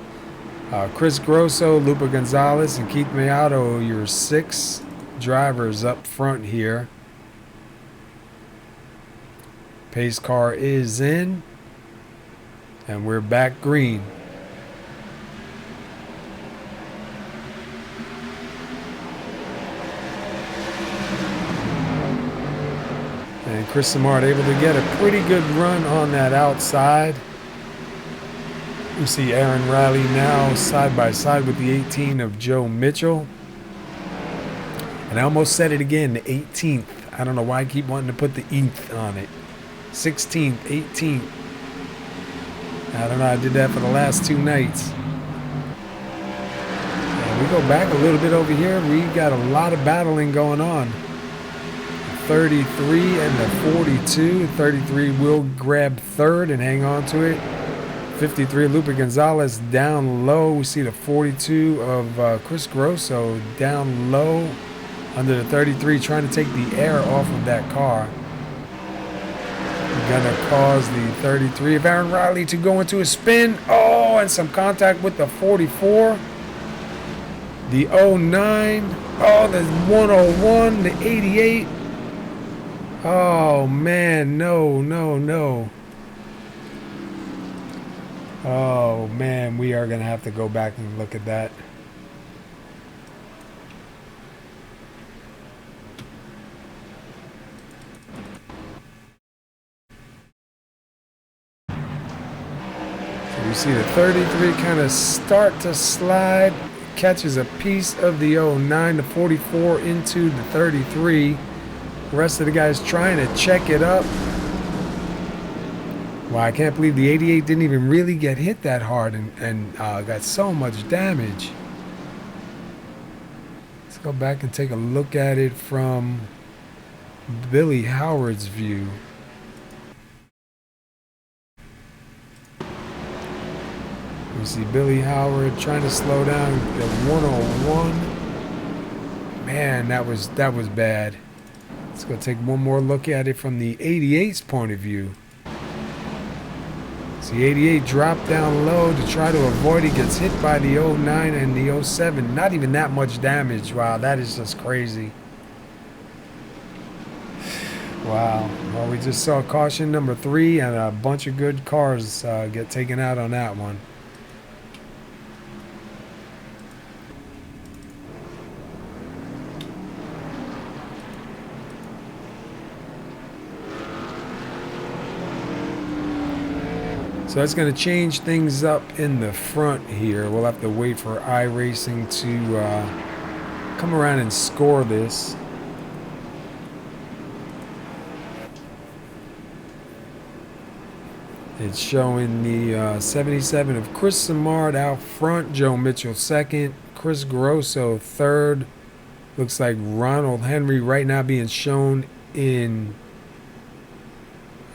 Chris Grosso, Lupa Gonzalez, and Keith Mayato, your 6 drivers up front here. Pace car is in. And we're back green. And Chris Samard able to get a pretty good run on that outside. You see Aaron Riley now side by side with the 18 of Joe Mitchell. And I almost said it again, the 18th. I don't know why I keep wanting to put the th on it. 16th, 18th. I don't know, I did that for the last 2 nights. And we go back a little bit over here. We got a lot of battling going on. 33 and the 42. 33 will grab third and hang on to it. 53, Lupe Gonzalez down low. We see the 42 of Chris Grosso down low under the 33, trying to take the air off of that car. Gonna cause the 33 of Aaron Riley to go into a spin. Oh, and some contact with the 44. The 09. Oh, the 101, the 88. Oh, man, no, no, no. Oh, man, we are going to have to go back and look at that. You see the 33 kind of start to slide, catches a piece of the 09, the 44 into the 33. The rest of the guys trying to check it up. Wow, I can't believe the 88 didn't even really get hit that hard and got so much damage. Let's go back and take a look at it from Billy Howard's view. We see Billy Howard trying to slow down the 101. Man, that was bad. Let's go take one more look at it from the 88's point of view. See, 88 dropped down low to try to avoid it. Gets hit by the 09 and the 07. Not even that much damage. Wow, that is just crazy. Wow. Well, we just saw caution number 3 and a bunch of good cars get taken out on that one. So that's going to change things up in the front here. We'll have to wait for iRacing to come around and score this. It's showing the 77 of Chris Samard out front, Joe Mitchell second, Chris Grosso third. Looks like Ronald Henry right now being shown in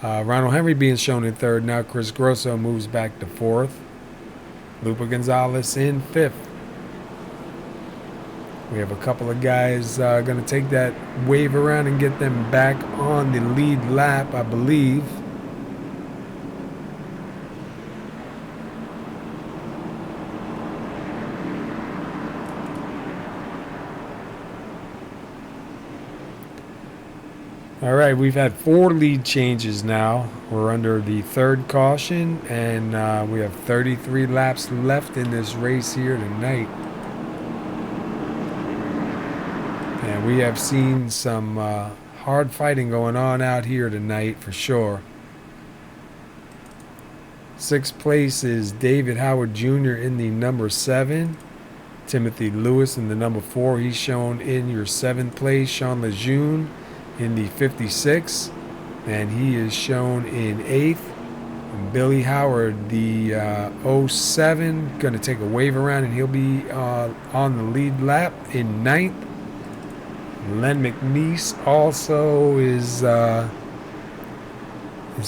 Ronald Henry being shown in third. Now Chris Grosso moves back to fourth. Lupa Gonzalez in fifth. We have a couple of guys going to take that wave around and get them back on the lead lap, I believe. All right, we've had 4 lead changes now. We're under the third caution, and we have 33 laps left in this race here tonight. And we have seen some hard fighting going on out here tonight for sure. 6th place is David Howard Jr. in the number 7. Timothy Lewis in the number 4. He's shown in your 7th place. Sean Lejeune in the 56, and he is shown in 8th. And Billy Howard, the 07, going to take a wave around, and he'll be on the lead lap in 9th. Len McNeese also is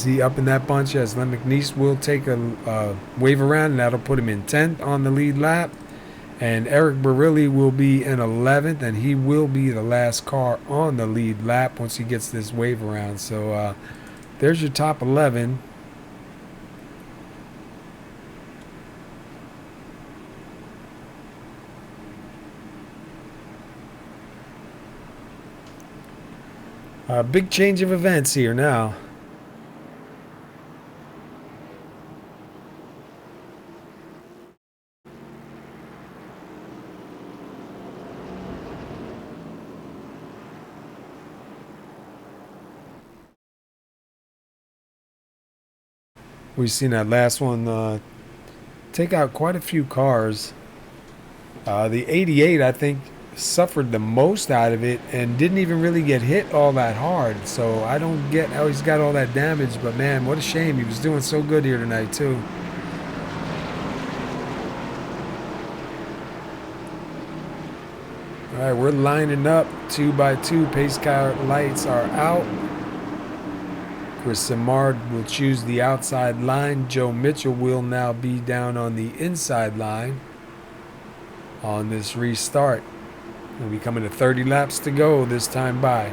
he up in that bunch? Yes, Len McNeese will take a wave around, and that'll put him in 10th on the lead lap. And Eric Barilli will be in 11th, and he will be the last car on the lead lap once he gets this wave around. So there's your top 11. Big change of events here now. We've seen that last one take out quite a few cars. The 88, I think, suffered the most out of it and didn't even really get hit all that hard. So I don't get how he's got all that damage. But, man, what a shame. He was doing so good here tonight, too. All right, we're lining up 2 by 2. Pace car lights are out. Chris Simard will choose the outside line. Joe Mitchell will now be down on the inside line on this restart. We'll be coming to 30 laps to go this time by.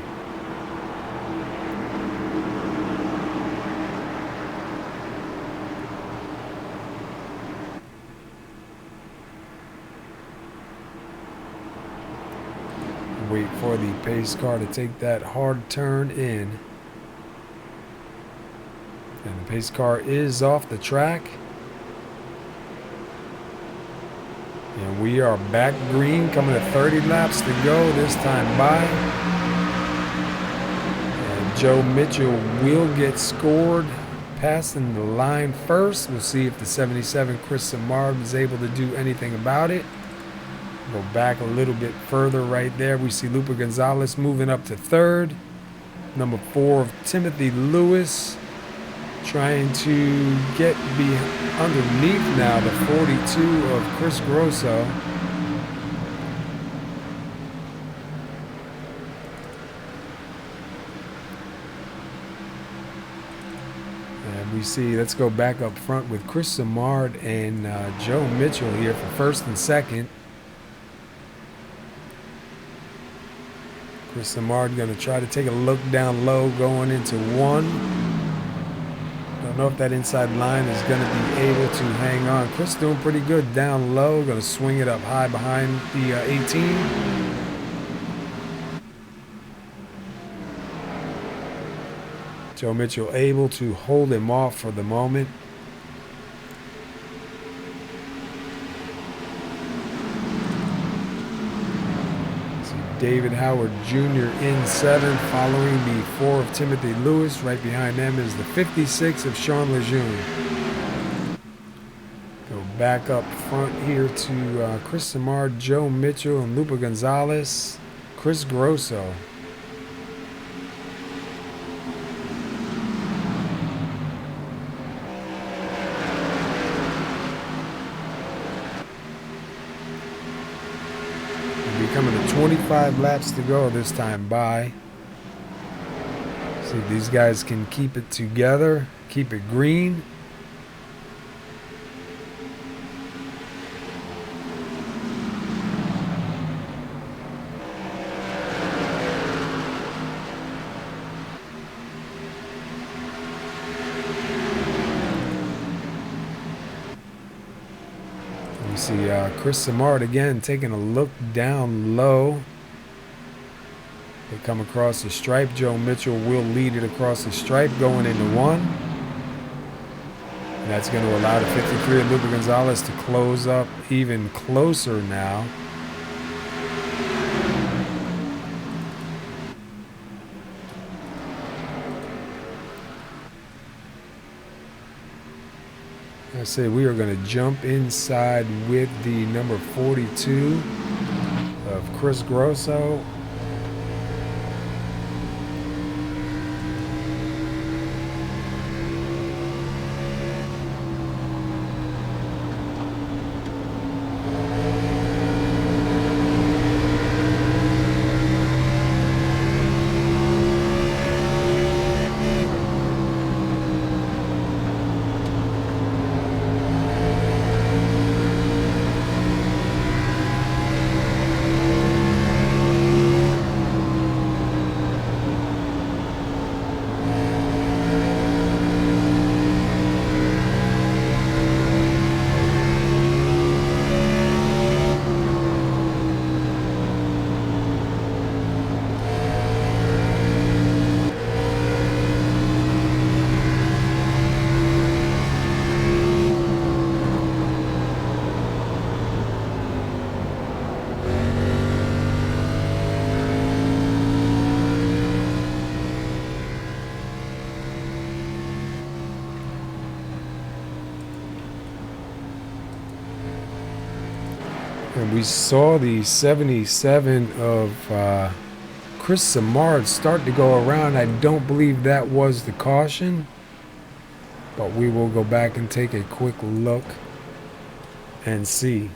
Wait for the pace car to take that hard turn in. And the pace car is off the track. And we are back green, coming to 30 laps to go this time by. And Joe Mitchell will get scored, passing the line first. We'll see if the 77 Chris Simard is able to do anything about it. Go back a little bit further right there. We see Lupa Gonzalez moving up to third. Number 4 of Timothy Lewis trying to get underneath now the 42 of Chris Grosso. And we see, let's go back up front with Chris Simard and Joe Mitchell here for first and second. Chris Simard going to try to take a look down low going into 1. Don't know if that inside line is going to be able to hang on. Chris doing pretty good down low. Going to swing it up high behind the 18. Joe Mitchell able to hold him off for the moment. David Howard Jr. in 7th, following the 4 of Timothy Lewis. Right behind them is the 56 of Sean Lejeune. Go back up front here to Chris Simard, Joe Mitchell, and Lupa Gonzalez. Chris Grosso. coming to 25 laps to go this time by. See if these guys can keep it together, keep it green. We see Chris Samard again taking a look down low. They come across the stripe. Joe Mitchell will lead it across the stripe going into one. And that's going to allow the 53 of Lupe Gonzalez to close up even closer now. I say we are going to jump inside with the number 42 of Chris Grosso. And we saw the 77 of Chris Samard start to go around. I don't believe that was the caution, but we will go back and take a quick look and see.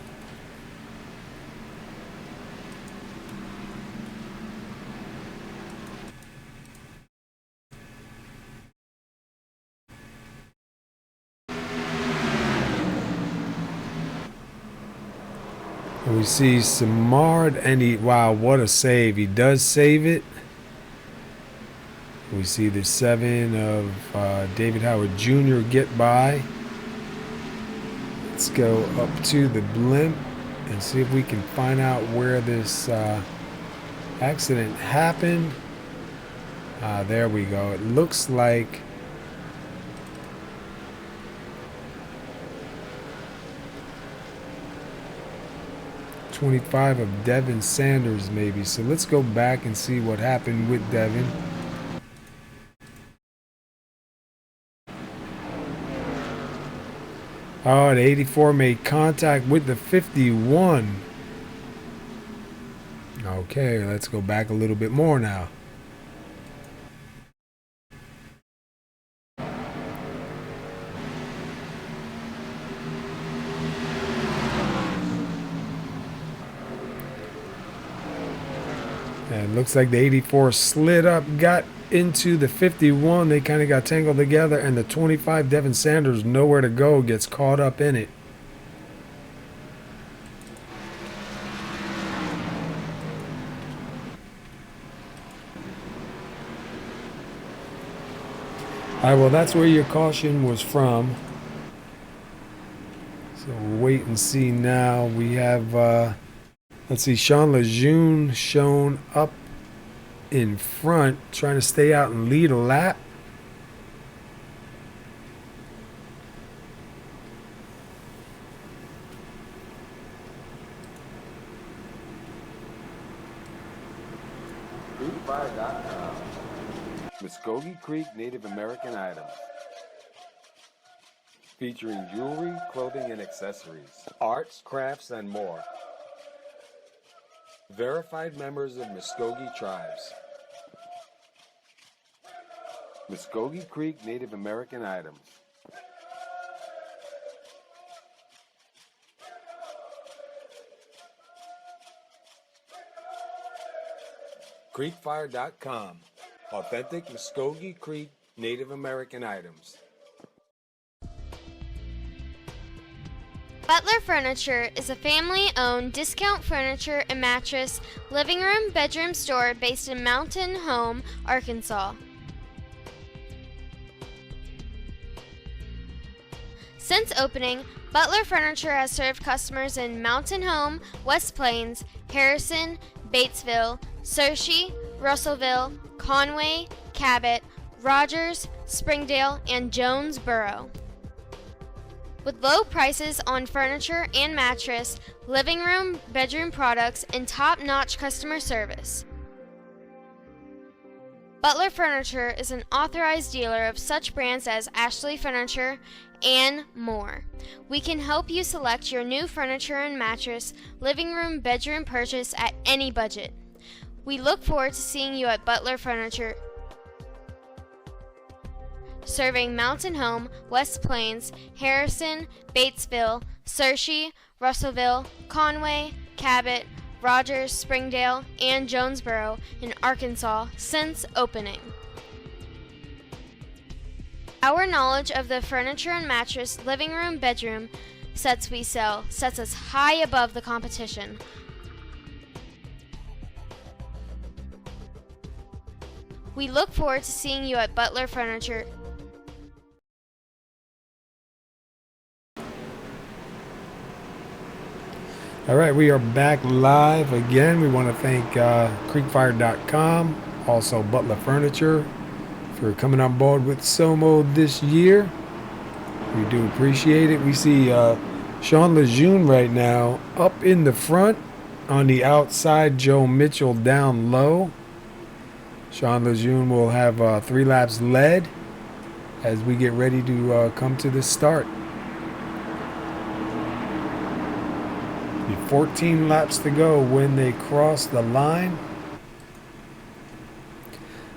And we see Samard, and wow, what a save. He does save it. We see the 7 of David Howard Jr. get by. Let's go up to the blimp and see if we can find out where this accident happened. There we go. It looks like .25 of Devin Sanders maybe. So let's go back and see what happened with Devin. Oh, the 84 made contact with the 51. Okay, let's go back a little bit more now. And it looks like the 84 slid up, got into the 51. They kind of got tangled together, and the 25, Devin Sanders, nowhere to go, gets caught up in it. All right, well, that's where your caution was from. So we'll wait and see now. We have... let's see, Sean Lejeune shown up in front, trying to stay out and lead a lap. Muskogee Creek Native American items. Featuring jewelry, clothing, and accessories, arts, crafts, and more. Verified members of Muskogee tribes. Muskogee Creek Native American items. creekfire.com. Authentic Muskogee Creek Native American items. Butler Furniture is a family-owned discount furniture and mattress living room bedroom store based in Mountain Home, Arkansas. Since opening, Butler Furniture has served customers in Mountain Home, West Plains, Harrison, Batesville, Searcy, Russellville, Conway, Cabot, Rogers, Springdale, and Jonesboro. With low prices on furniture and mattress, living room, bedroom products, and top-notch customer service. Butler Furniture is an authorized dealer of such brands as Ashley Furniture and more. We can help you select your new furniture and mattress, living room, bedroom purchase at any budget. We look forward to seeing you at Butler Furniture, serving Mountain Home, West Plains, Harrison, Batesville, Searcy, Russellville, Conway, Cabot, Rogers, Springdale, and Jonesboro in Arkansas since opening. Our knowledge of the furniture and mattress, living room, bedroom sets we sell sets us high above the competition. We look forward to seeing you at Butler Furniture. All right, we are back live again. We want to thank creekfire.com, also Butler Furniture, for coming on board with SoMo this year. We do appreciate it. We see Sean Lejeune right now up in the front. On the outside, Joe Mitchell down low. Sean Lejeune will have 3 laps led as we get ready to come to the start. 14 laps to go when they cross the line.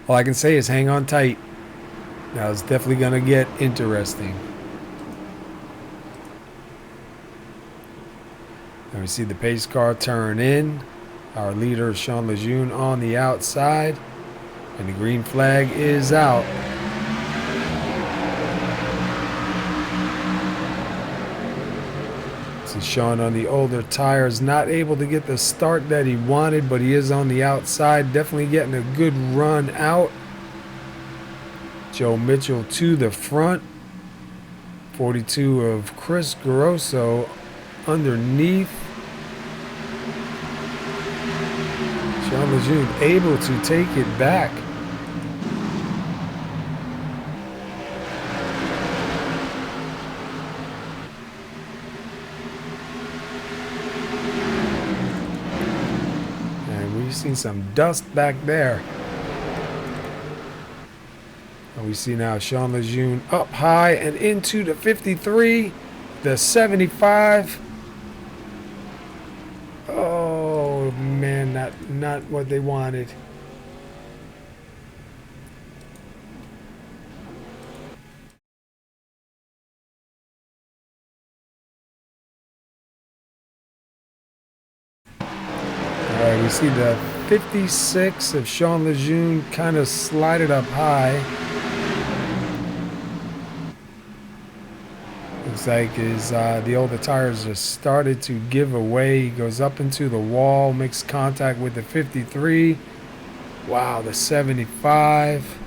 All I can say is hang on tight. Now it's definitely going to get interesting. And we see the pace car turn in. Our leader, Sean Lejeune, on the outside. And the green flag is out. Sean on the older tires, not able to get the start that he wanted, but he is on the outside, definitely getting a good run out. Joe Mitchell to the front. 42 of Chris Grosso underneath. Sean Lejeune able to take it back. Seen some dust back there. And we see now Sean Lejeune up high and into the 53, the 75. Oh man, not what they wanted. We see the 56 of Sean Lejeune kind of slided up high. Looks like the older tires just started to give away. He goes up into the wall, makes contact with the 53. Wow, the 75.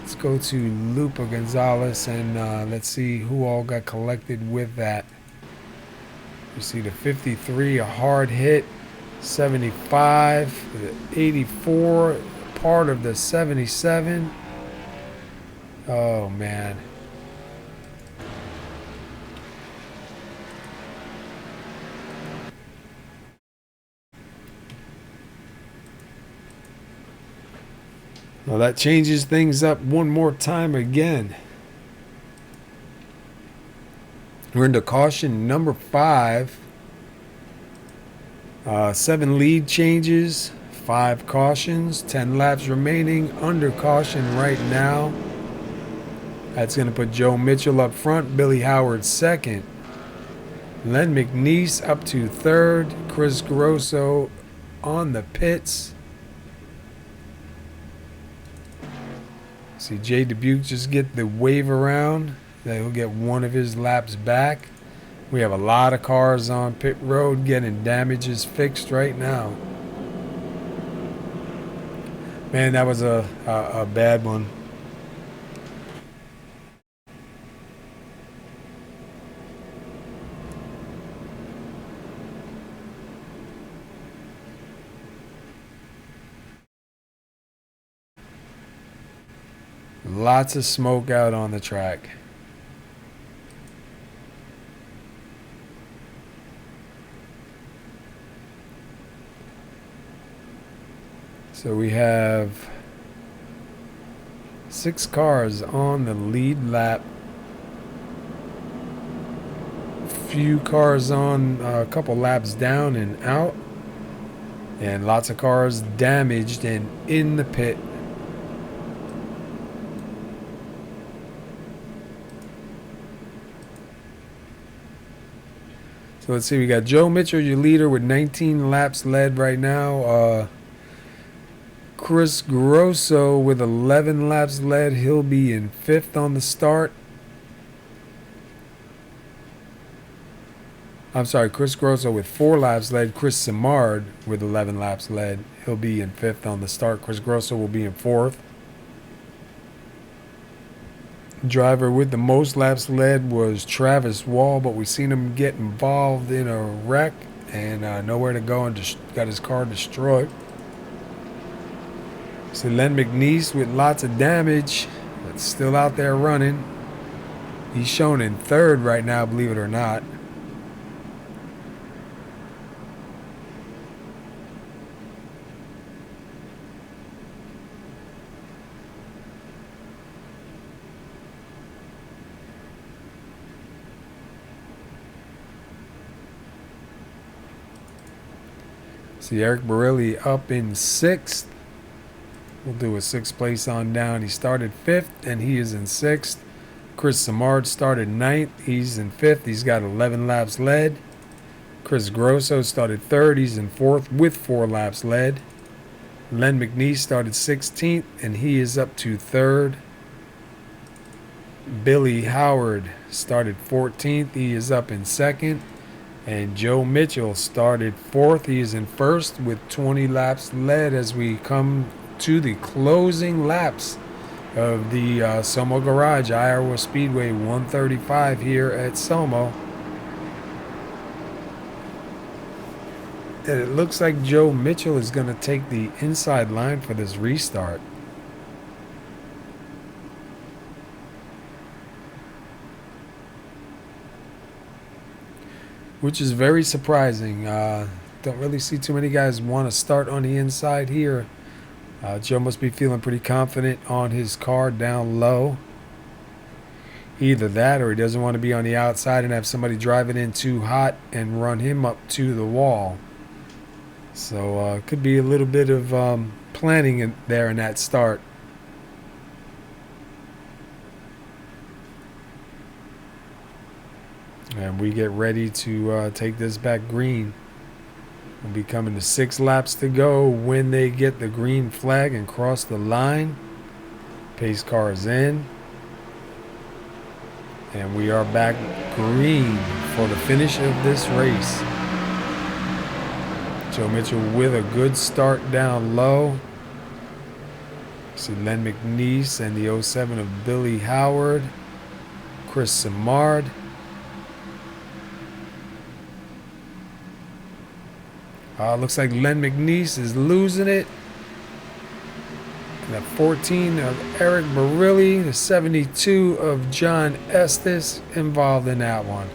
Let's go to Lupa Gonzalez and let's see who all got collected with that. You see the 53, a hard hit. 75, the 84, part of the 77. Oh man. Well, that changes things up one more time again. We're into caution number 5. 7 lead changes, 5 cautions, 10 laps remaining under caution right now. That's going to put Joe Mitchell up front, Billy Howard second, Len McNeese up to third, Chris Grosso on the pits. See Jay Dubuque just get the wave around. Then he'll get one of his laps back. We have a lot of cars on pit road getting damages fixed right now. Man, that was a bad one. Lots of smoke out on the track. So we have 6 cars on the lead lap. Few cars on a couple laps down and out. And lots of cars damaged and in the pit. So let's see, we got Joe Mitchell, your leader, with 19 laps led right now. Chris Grosso with 11 laps led. He'll be in 5th on the start. I'm sorry, Chris Grosso with 4 laps led. Chris Simard with 11 laps led. He'll be in 5th on the start. Chris Grosso will be in 4th. Driver with the most laps led was Travis Wall, but we seen him get involved in a wreck and nowhere to go and just got his car destroyed. So Len McNeese with lots of damage, but still out there running. He's shown in 3rd right now, believe it or not. See Eric Borelli up in 6th. We'll do a 6th place on down. He started 5th and he is in 6th. Chris Simard started 9th. He's in 5th. He's got 11 laps led. Chris Grosso started 3rd. He's in 4th with 4 laps led. Len McNeese started 16th and he is up to 3rd. Billy Howard started 14th. He is up in 2nd. And Joe Mitchell started 4th. He is in 1st with 20 laps led as we come to the closing laps of the SoMo Garage, Iowa Speedway 135 here at SoMo. And it looks like Joe Mitchell is going to take the inside line for this restart. Which is very surprising. Don't really see too many guys want to start on the inside here. Joe must be feeling pretty confident on his car down low. Either that or he doesn't want to be on the outside and have somebody driving in too hot and run him up to the wall. So could be a little bit of planning there in that start. And we get ready to take this back green. We'll be coming to 6 laps to go when they get the green flag and cross the line. Pace car is in. And we are back green for the finish of this race. Joe Mitchell with a good start down low. See Len McNeese and the 07 of Billy Howard. Chris Simard. Looks like Len McNeese is losing it. And the 14 of Eric Barilli, the 72 of John Estes involved in that one.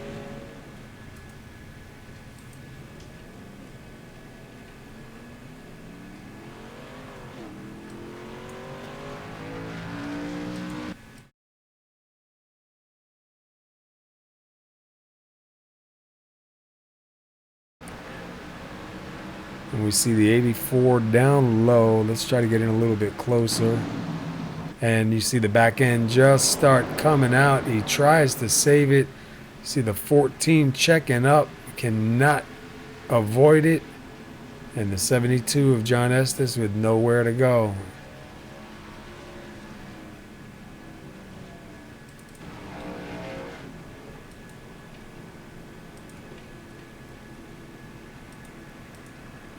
And we see the 84 down low. Let's try to get in a little bit closer. And you see the back end just start coming out. He tries to save it. You see the 14 checking up. Cannot avoid it. And the 72 of John Estes with nowhere to go.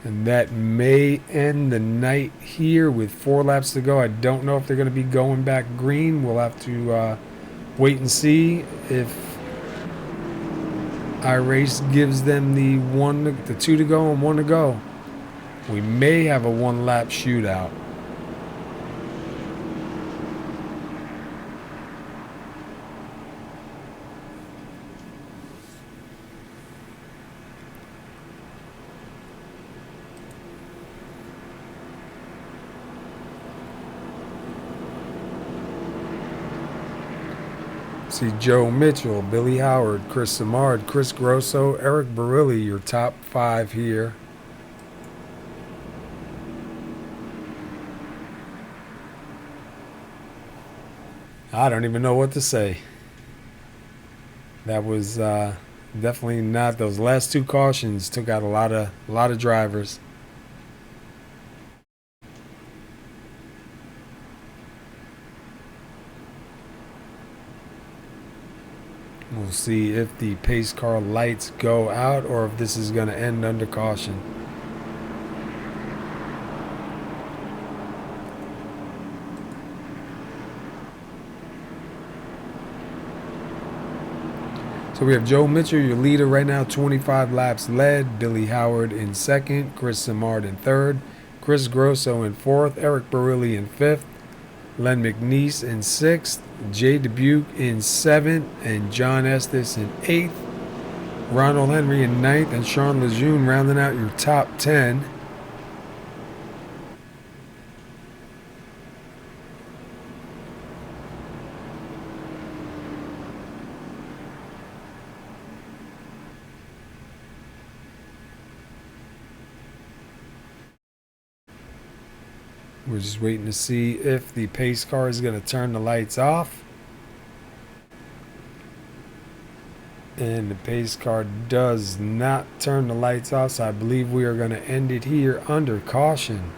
And that may end the night here with 4 laps to go. I don't know if they're going to be going back green. We'll have to wait and see if iRace gives them the 2 to go and 1 to go. We may have a 1-lap shootout. See Joe Mitchell, Billy Howard, Chris Samard, Chris Grosso, Eric Barilli, your top 5 here. I don't even know what to say. That was definitely not. Those last 2 cautions took out a lot of drivers. We'll see if the pace car lights go out or if this is going to end under caution. So we have Joe Mitchell, your leader right now, 25 laps led. Billy Howard in 2nd, Chris Samard in 3rd, Chris Grosso in 4th, Eric Barilli in 5th, Len McNeese in 6th, Jay Dubuque in 7th, and John Estes in 8th. Ronald Henry in 9th, and Sean Lejeune rounding out your top 10. We're just waiting to see if the pace car is going to turn the lights off. And the pace car does not turn the lights off, so I believe we are going to end it here under caution.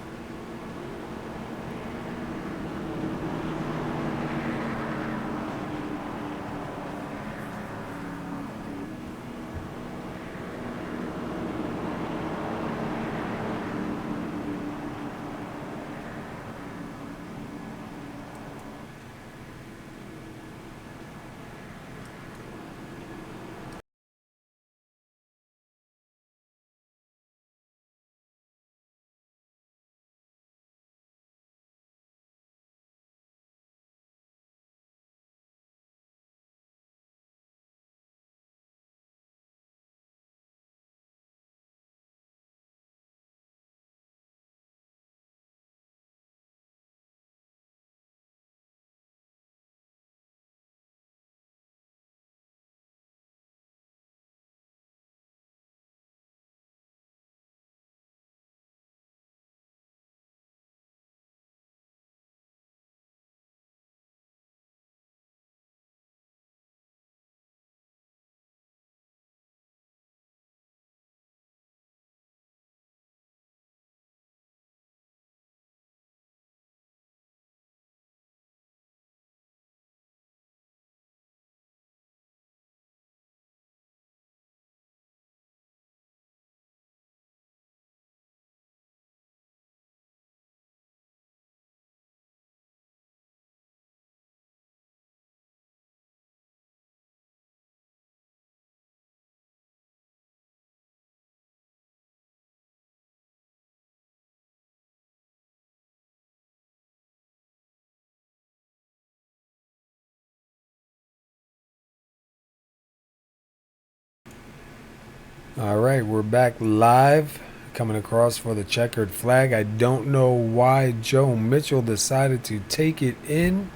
All right, we're back live, coming across for the checkered flag. I don't know why Joe Mitchell decided to take it in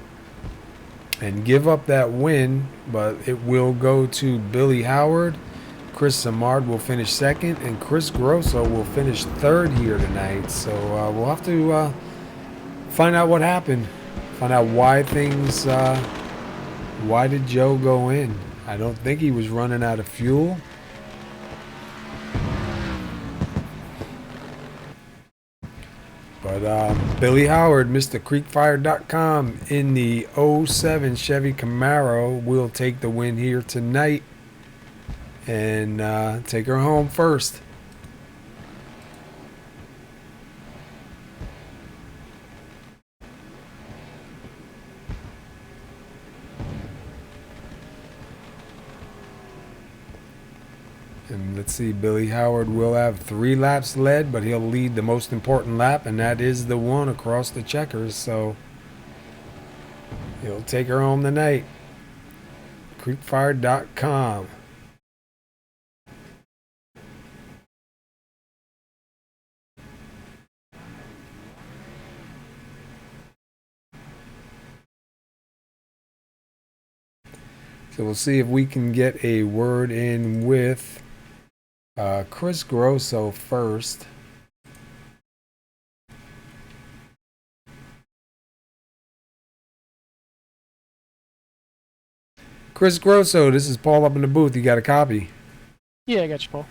and give up that win, but it will go to Billy Howard. Chris Samard will finish 2nd, and Chris Grosso will finish 3rd here tonight. So we'll have to find out what happened, find out why things, why did Joe go in? I don't think he was running out of fuel. But Billy Howard, MrCreekFire.com, in the 07 Chevy Camaro will take the win here tonight and take her home first. And let's see, Billy Howard will have 3 laps led, but he'll lead the most important lap, and that is the one across the checkers. So he'll take her home tonight. Creekfire.com. So we'll see if we can get a word in with Chris Grosso first. Chris Grosso, this is Paul up in the booth. You got a copy? Yeah, I got you, Paul.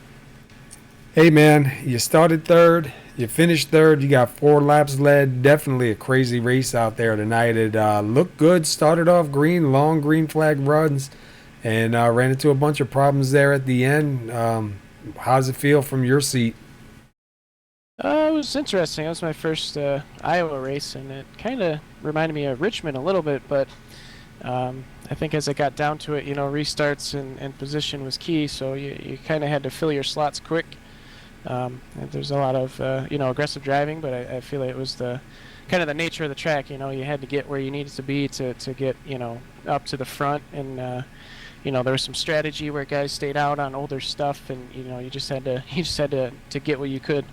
Hey, man, you started third. You finished third. You got 4 laps led. Definitely a crazy race out there tonight. It looked good. Started off green, long green flag runs, and ran into a bunch of problems there at the end. How does it feel from your seat? It was interesting. It was my first Iowa race, and it kind of reminded me of Richmond a little bit, but I think as it got down to it, restarts and position was key, so you kind of had to fill your slots quick. And there's a lot of aggressive driving, but I feel like it was the kind of the nature of the track. You had to get where you needed to be to get up to the front, and there was some strategy where guys stayed out on older stuff, and you just had to get what you could.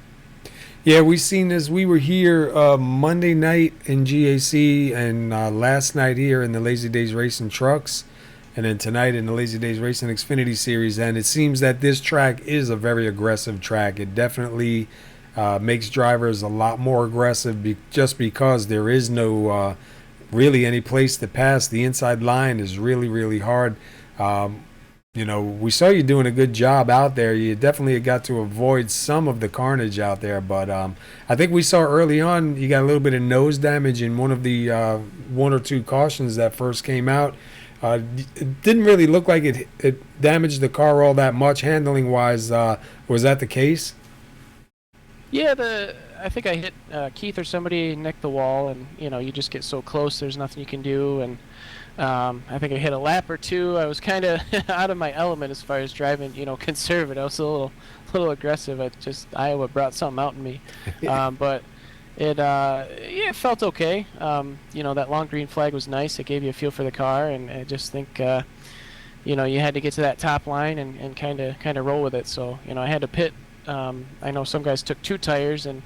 Yeah, we seen this. We were here Monday night in GAC, and last night here in the Lazy Days Racing Trucks, and then tonight in the Lazy Days Racing Xfinity Series. And it seems that this track is a very aggressive track. It definitely makes drivers a lot more aggressive just because there is no really any place to pass. The inside line is really, really hard. We saw you doing a good job out there. You definitely got to avoid some of the carnage out there, but I think we saw early on you got a little bit of nose damage in one of the 1 or 2 cautions that first came out. It didn't really look like it damaged the car all that much handling wise. Was that the case? Yeah, I think I hit Keith or somebody, nicked the wall, and you just get so close, there's nothing you can do. And I think I hit a lap or 2. I was kind of out of my element as far as driving, conservative. I was a little aggressive. Iowa brought something out in me, but it felt okay. That long green flag was nice. It gave you a feel for the car, and I just think you had to get to that top line and kind of roll with it. So I had to pit. I know some guys took 2 tires, and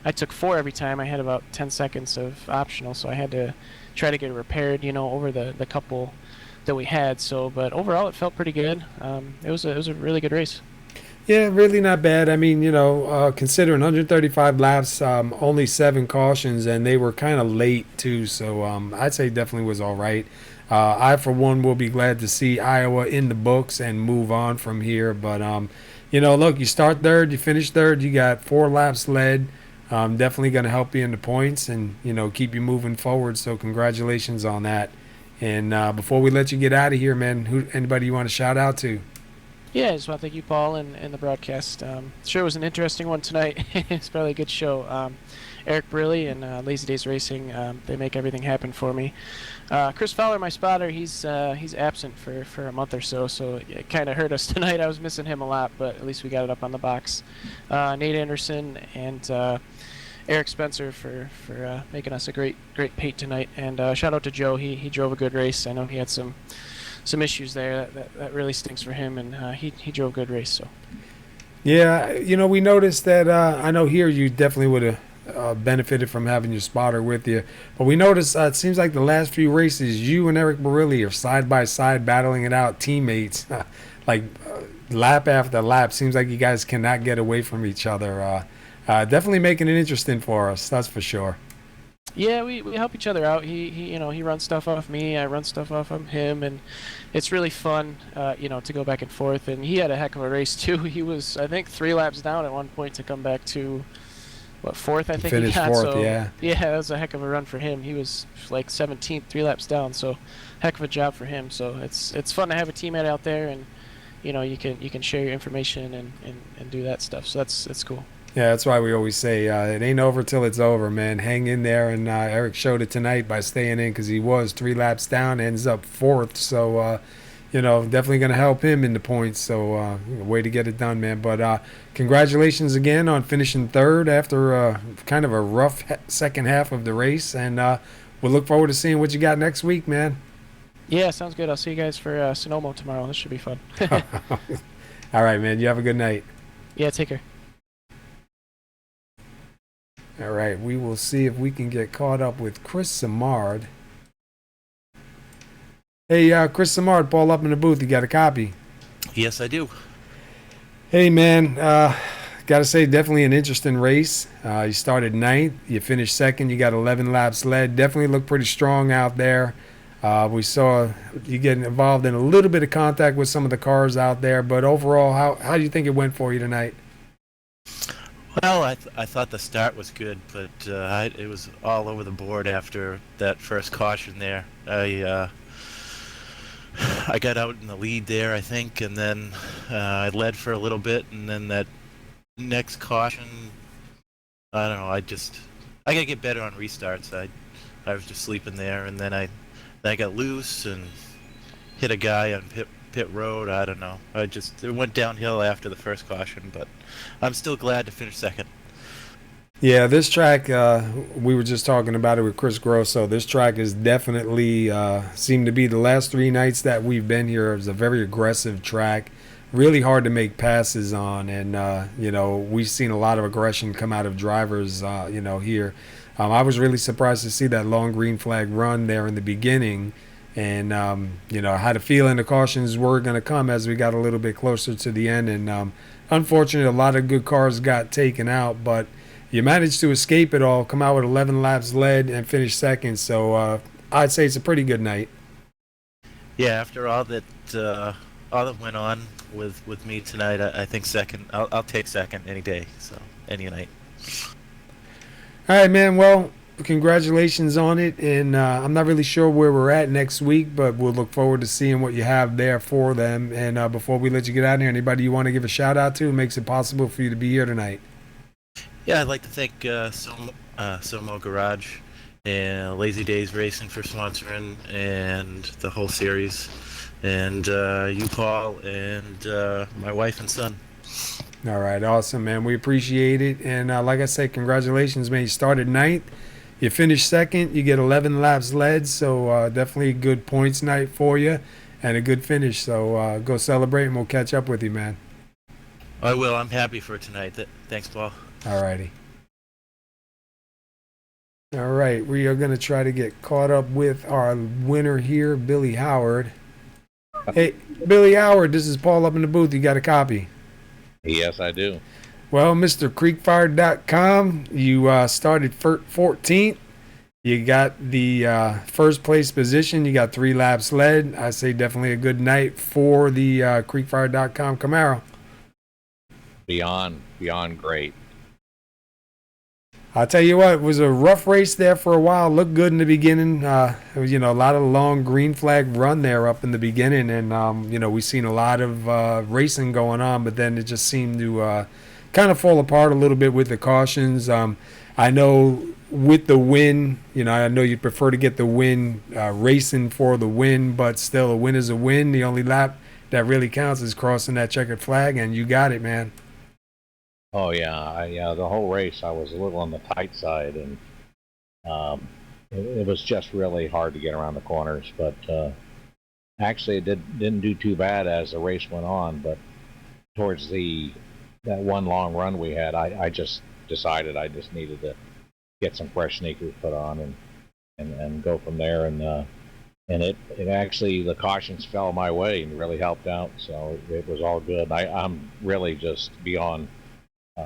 I took 4 every time. I had about 10 seconds of optional, so I had to try to get it repaired, over the couple that we had. So, but overall, it felt pretty good. It was a really good race. Yeah, really not bad. I mean, considering 135 laps, only 7 cautions, and they were kind of late too. So I'd say definitely was all right. I, for one, will be glad to see Iowa in the books and move on from here. But look, you start third, you finish third, you got 4 laps led. Definitely going to help you in the points and, keep you moving forward. So congratulations on that. And before we let you get out of here, man, anybody you want to shout out to? Yeah, I just want to thank you, Paul, and the broadcast. Sure was an interesting one tonight. It's probably a good show. Eric Briley and Lazy Days Racing, they make everything happen for me. Chris Fowler, my spotter, he's absent for a month or so it kind of hurt us tonight. I was missing him a lot, but at least we got it up on the box. Nate Anderson and Eric Spencer for making us a great pate tonight. And shout out to Joe. He drove a good race. I know he had some issues there that really stinks for him, and he drove a good race. So yeah, we noticed that I know here you definitely would have benefited from having your spotter with you, but we noticed it seems like the last few races you and Eric Barilli are side by side battling it out, teammates. Lap after lap, seems like you guys cannot get away from each other. Definitely making it interesting for us, that's for sure. Yeah, we help each other out. He runs stuff off me, I run stuff off of him, and it's really fun, to go back and forth. And he had a heck of a race too. He was, I think, 3 laps down at one point to come back to, 4th, I think he got. 4th, so, yeah. Yeah, that was a heck of a run for him. He was like 17th, 3 laps down, so heck of a job for him. So it's fun to have a teammate out there, and you can share your information and do that stuff. So that's cool. Yeah, that's why we always say it ain't over till it's over, man. Hang in there, and Eric showed it tonight by staying in because he was 3 laps down, ends up 4th. So, definitely going to help him in the points. So way to get it done, man. But congratulations again on finishing third after kind of a rough second half of the race. And we'll look forward to seeing what you got next week, man. Yeah, sounds good. I'll see you guys for SoMo tomorrow. This should be fun. All right, man. You have a good night. Yeah, take care. All right, we will see if we can get caught up with Chris Samard. Hey, Chris Samard, Paul up in the booth. You got a copy? Yes, I do. Hey, man. Got to say, definitely an interesting race. You started ninth. You finished second. You got 11 laps led. Definitely looked pretty strong out there. We saw you getting involved in a little bit of contact with some of the cars out there. But overall, how do you think it went for you tonight? Well, I thought the start was good, but it was all over the board after that first caution there. I got out in the lead there, I think, and then I led for a little bit, and then that next caution, I don't know, I gotta get better on restarts. I was just sleeping there, and then I got loose and hit a guy on pit road. I don't know. It went downhill after the first caution, but I'm still glad to finish second. Yeah, this track, we were just talking about it with Chris Grosso. This track is definitely seemed to be the last 3 nights that we've been here. It was a very aggressive track, really hard to make passes on. And, we've seen a lot of aggression come out of drivers, here. I was really surprised to see that long green flag run there in the beginning. And, I had a feeling the cautions were going to come as we got a little bit closer to the end. And unfortunately, a lot of good cars got taken out. But you managed to escape it all, come out with 11 laps led, and finish second. So I'd say it's a pretty good night. Yeah, after all that went on with me tonight, I think second. I'll take second any day, so any night. All right, man. Well, congratulations on it, and I'm not really sure where we're at next week, but we'll look forward to seeing what you have there for them. And before we let you get out of here, anybody you want to give a shout out to who makes it possible for you to be here tonight? Yeah, I'd like to thank SoMo Garage and Lazy Days Racing for sponsoring and the whole series, and you, Paul, and my wife and son. All right, awesome, man. We appreciate it, and like I said, congratulations, man. You started ninth. You finished second. You get 11 laps led, so definitely a good points night for you and a good finish. So go celebrate, and we'll catch up with you, man. I will. I'm happy for tonight. Thanks, Paul. All righty. All right, we are going to try to get caught up with our winner here, Billy Howard. Hey, Billy Howard, this is Paul up in the booth. You got a copy? Yes, I do. Well, Mr. Creekfire.com, you started 14th. You got the first place position. You got 3 laps led. I say definitely a good night for the Creekfire.com Camaro. Beyond great. I'll tell you what, it was a rough race there for a while. Looked good in the beginning. It was, a lot of long green flag run there up in the beginning. And, we've seen a lot of racing going on, but then it just seemed to kind of fall apart a little bit with the cautions. I know with the win, I know you prefer to get the win racing for the win, but still a win is a win. The only lap that really counts is crossing that checkered flag, and you got it, man. Oh yeah, the whole race I was a little on the tight side, and it was just really hard to get around the corners. But actually, it didn't do too bad as the race went on. But towards that one long run we had, I just decided I just needed to get some fresh sneakers put on and go from there. And it actually, the cautions fell my way and really helped out. So it was all good. I'm really just beyond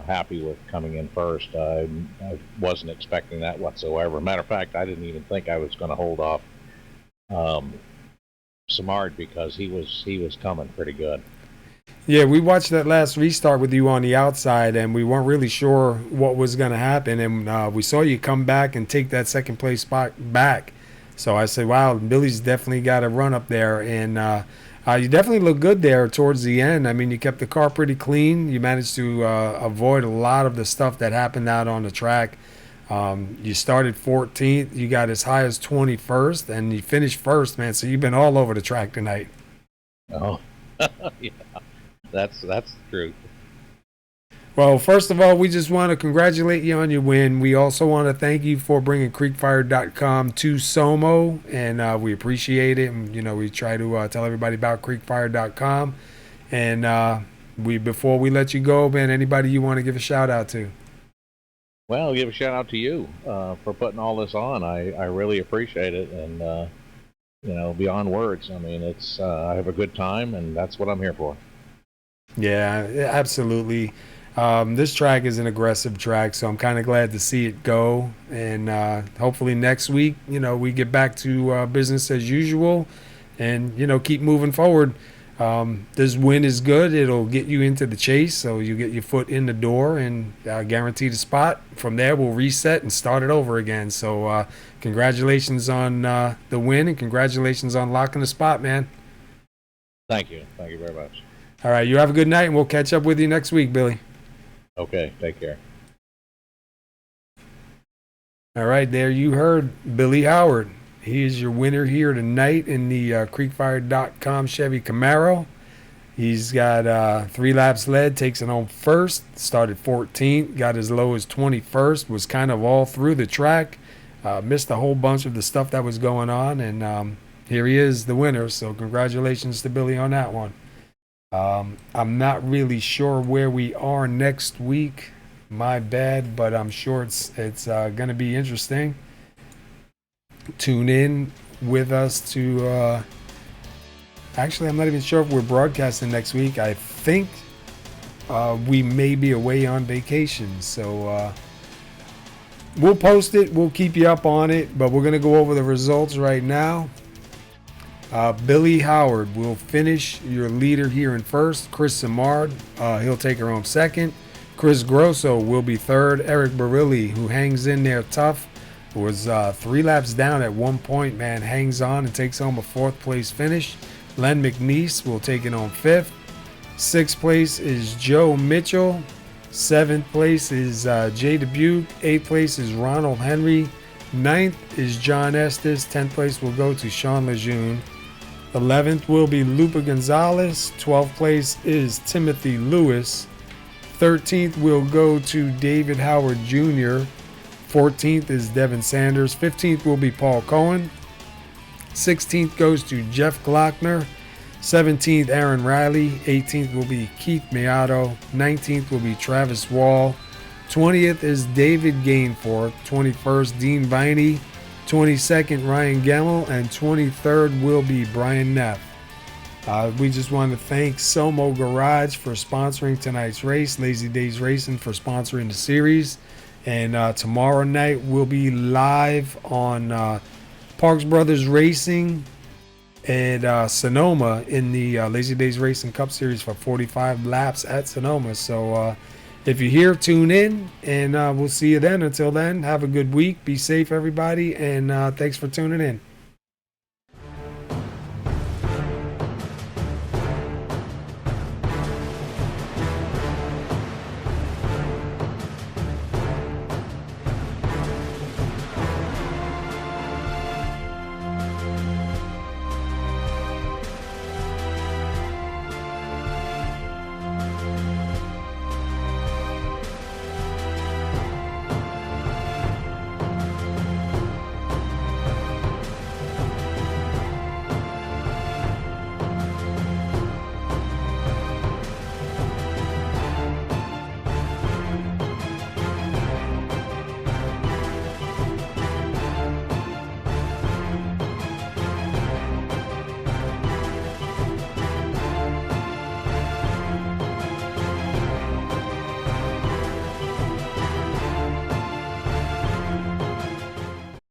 happy with coming in first. I wasn't expecting that whatsoever. Matter of fact, I didn't even think I was going to hold off Samard because he was coming pretty good. Yeah, we watched that last restart with you on the outside, and we weren't really sure what was going to happen. And we saw you come back and take that second place spot back. So I said, wow, Billy's definitely got a run up there. And you definitely look good there towards the end. I mean, you kept the car pretty clean. You managed to avoid a lot of the stuff that happened out on the track. You started 14th. You got as high as 21st, and you finished first, man. So you've been all over the track tonight. Oh, yeah, that's the truth. Well, first of all, we just want to congratulate you on your win. We also want to thank you for bringing creekfire.com to SoMo, and we appreciate it. And, we try to tell everybody about creekfire.com. And before we let you go, man, anybody you want to give a shout out to? Well, give a shout out to you for putting all this on. I really appreciate it, and beyond words. I mean, it's I have a good time, and that's what I'm here for. Yeah, absolutely. This track is an aggressive track, so I'm kind of glad to see it go. And hopefully next week, we get back to business as usual and, keep moving forward. This win is good. It'll get you into the chase, so you get your foot in the door and guarantee the spot. From there, we'll reset and start it over again. So congratulations on the win, and congratulations on locking the spot, man. Thank you. Thank you very much. All right, you have a good night, and we'll catch up with you next week, Billy. Okay, take care. All right, there you heard Billy Howard. He is your winner here tonight in the creekfire.com Chevy Camaro. He's got 3 laps led, takes it home first, started 14th, got as low as 21st, was kind of all through the track, missed a whole bunch of the stuff that was going on, and here he is, the winner. So congratulations to Billy on that one. I'm not really sure where we are next week. My bad, but I'm sure it's going to be interesting. Tune in with us to actually, I'm not even sure if we're broadcasting next week. I think we may be away on vacation, so we'll post it. We'll keep you up on it, but we're going to go over the results right now. Billy Howard will finish your leader here in first. Chris Simard, he'll take her home second. Chris Grosso will be third. Eric Barilli, who hangs in there tough, was 3 laps down at one point, man, hangs on and takes home a 4th place finish. Len McNeese will take it home 5th. 6th place is Joe Mitchell. 7th place is Jay Dubuque. 8th place is Ronald Henry. 9th is John Estes. 10th place will go to Sean Lejeune. 11th will be Lupa Gonzalez. 12th place is Timothy Lewis. 13th will go to David Howard Jr. 14th is Devin Sanders. 15th will be Paul Cohen. 16th goes to Jeff Glockner. 17th, Aaron Riley. 18th will be Keith Miato. 19th will be Travis Wall. 20th is David Gainforth. 21st, Dean Viney. 22nd, Ryan Gemmel. And 23rd will be Brian Neff. We just want to thank SoMo Garage for sponsoring tonight's race. Lazy Days Racing for sponsoring the series. And tomorrow night we'll be live on Parks Brothers Racing at Sonoma in the Lazy Days Racing Cup Series for 45 laps at Sonoma. So if you're here, tune in, and we'll see you then. Until then, have a good week. Be safe, everybody, and thanks for tuning in.